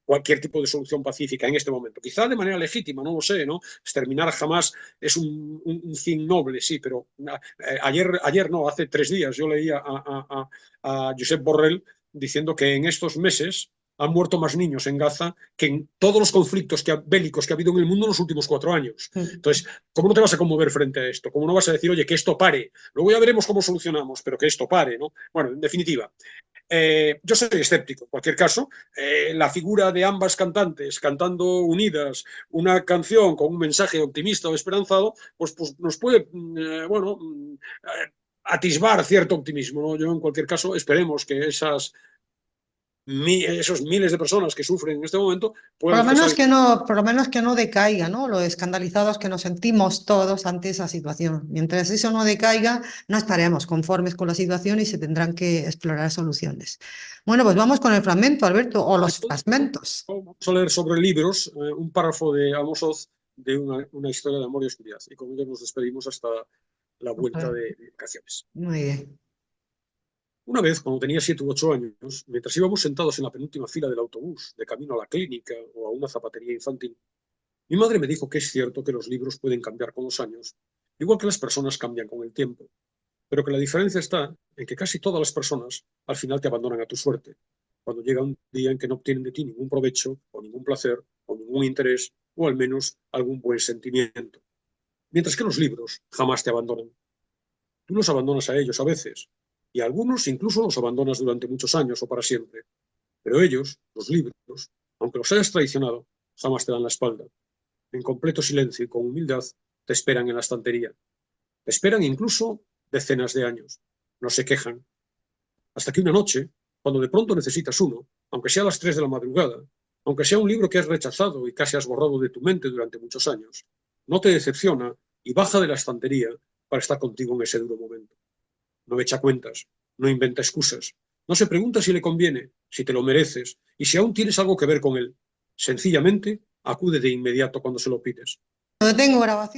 cualquier tipo de solución pacífica en este momento. Quizá de manera legítima, no lo sé, ¿no? Exterminar jamás es un fin noble, sí, pero ayer no, hace 3 días yo leía a Josep Borrell diciendo que en estos meses han muerto más niños en Gaza que en todos los conflictos bélicos que ha habido en el mundo en los últimos 4 años. Entonces, ¿cómo no te vas a conmover frente a esto? ¿Cómo no vas a decir, oye, que esto pare? Luego ya veremos cómo solucionamos, pero que esto pare, ¿no? Bueno, en definitiva, yo soy escéptico. En cualquier caso, la figura de ambas cantantes cantando unidas una canción con un mensaje optimista o esperanzado, pues nos puede, bueno, atisbar cierto optimismo, ¿no? Yo, en cualquier caso, esperemos que esos miles de personas que sufren en este momento puedan hacer salir. Por lo menos que no decaiga, ¿no? Lo escandalizados que nos sentimos todos ante esa situación. Mientras eso no decaiga, no estaremos conformes con la situación y se tendrán que explorar soluciones. Bueno, pues vamos con el fragmento, Alberto, o los fragmentos. Vamos a leer sobre libros un párrafo de Amos Oz de una historia de amor y oscuridad. Y con ello nos despedimos hasta la vuelta de vacaciones. Muy bien. Una vez, cuando tenía 7 u 8 años, mientras íbamos sentados en la penúltima fila del autobús, de camino a la clínica o a una zapatería infantil, mi madre me dijo que es cierto que los libros pueden cambiar con los años, igual que las personas cambian con el tiempo, pero que la diferencia está en que casi todas las personas al final te abandonan a tu suerte, cuando llega un día en que no obtienen de ti ningún provecho, o ningún placer, o ningún interés, o al menos algún buen sentimiento. Mientras que los libros jamás te abandonan. Tú los abandonas a ellos a veces, y a algunos incluso los abandonas durante muchos años o para siempre. Pero ellos, los libros, aunque los hayas traicionado, jamás te dan la espalda. En completo silencio y con humildad, te esperan en la estantería. Te esperan incluso decenas de años. No se quejan. Hasta que una noche, cuando de pronto necesitas uno, aunque sea a las 3 de la madrugada, aunque sea un libro que has rechazado y casi has borrado de tu mente durante muchos años, no te decepciona y baja de la estantería para estar contigo en ese duro momento. No echa cuentas, no inventa excusas, no se pregunta si le conviene, si te lo mereces y si aún tienes algo que ver con él. Sencillamente, acude de inmediato cuando se lo pides. No tengo grabación.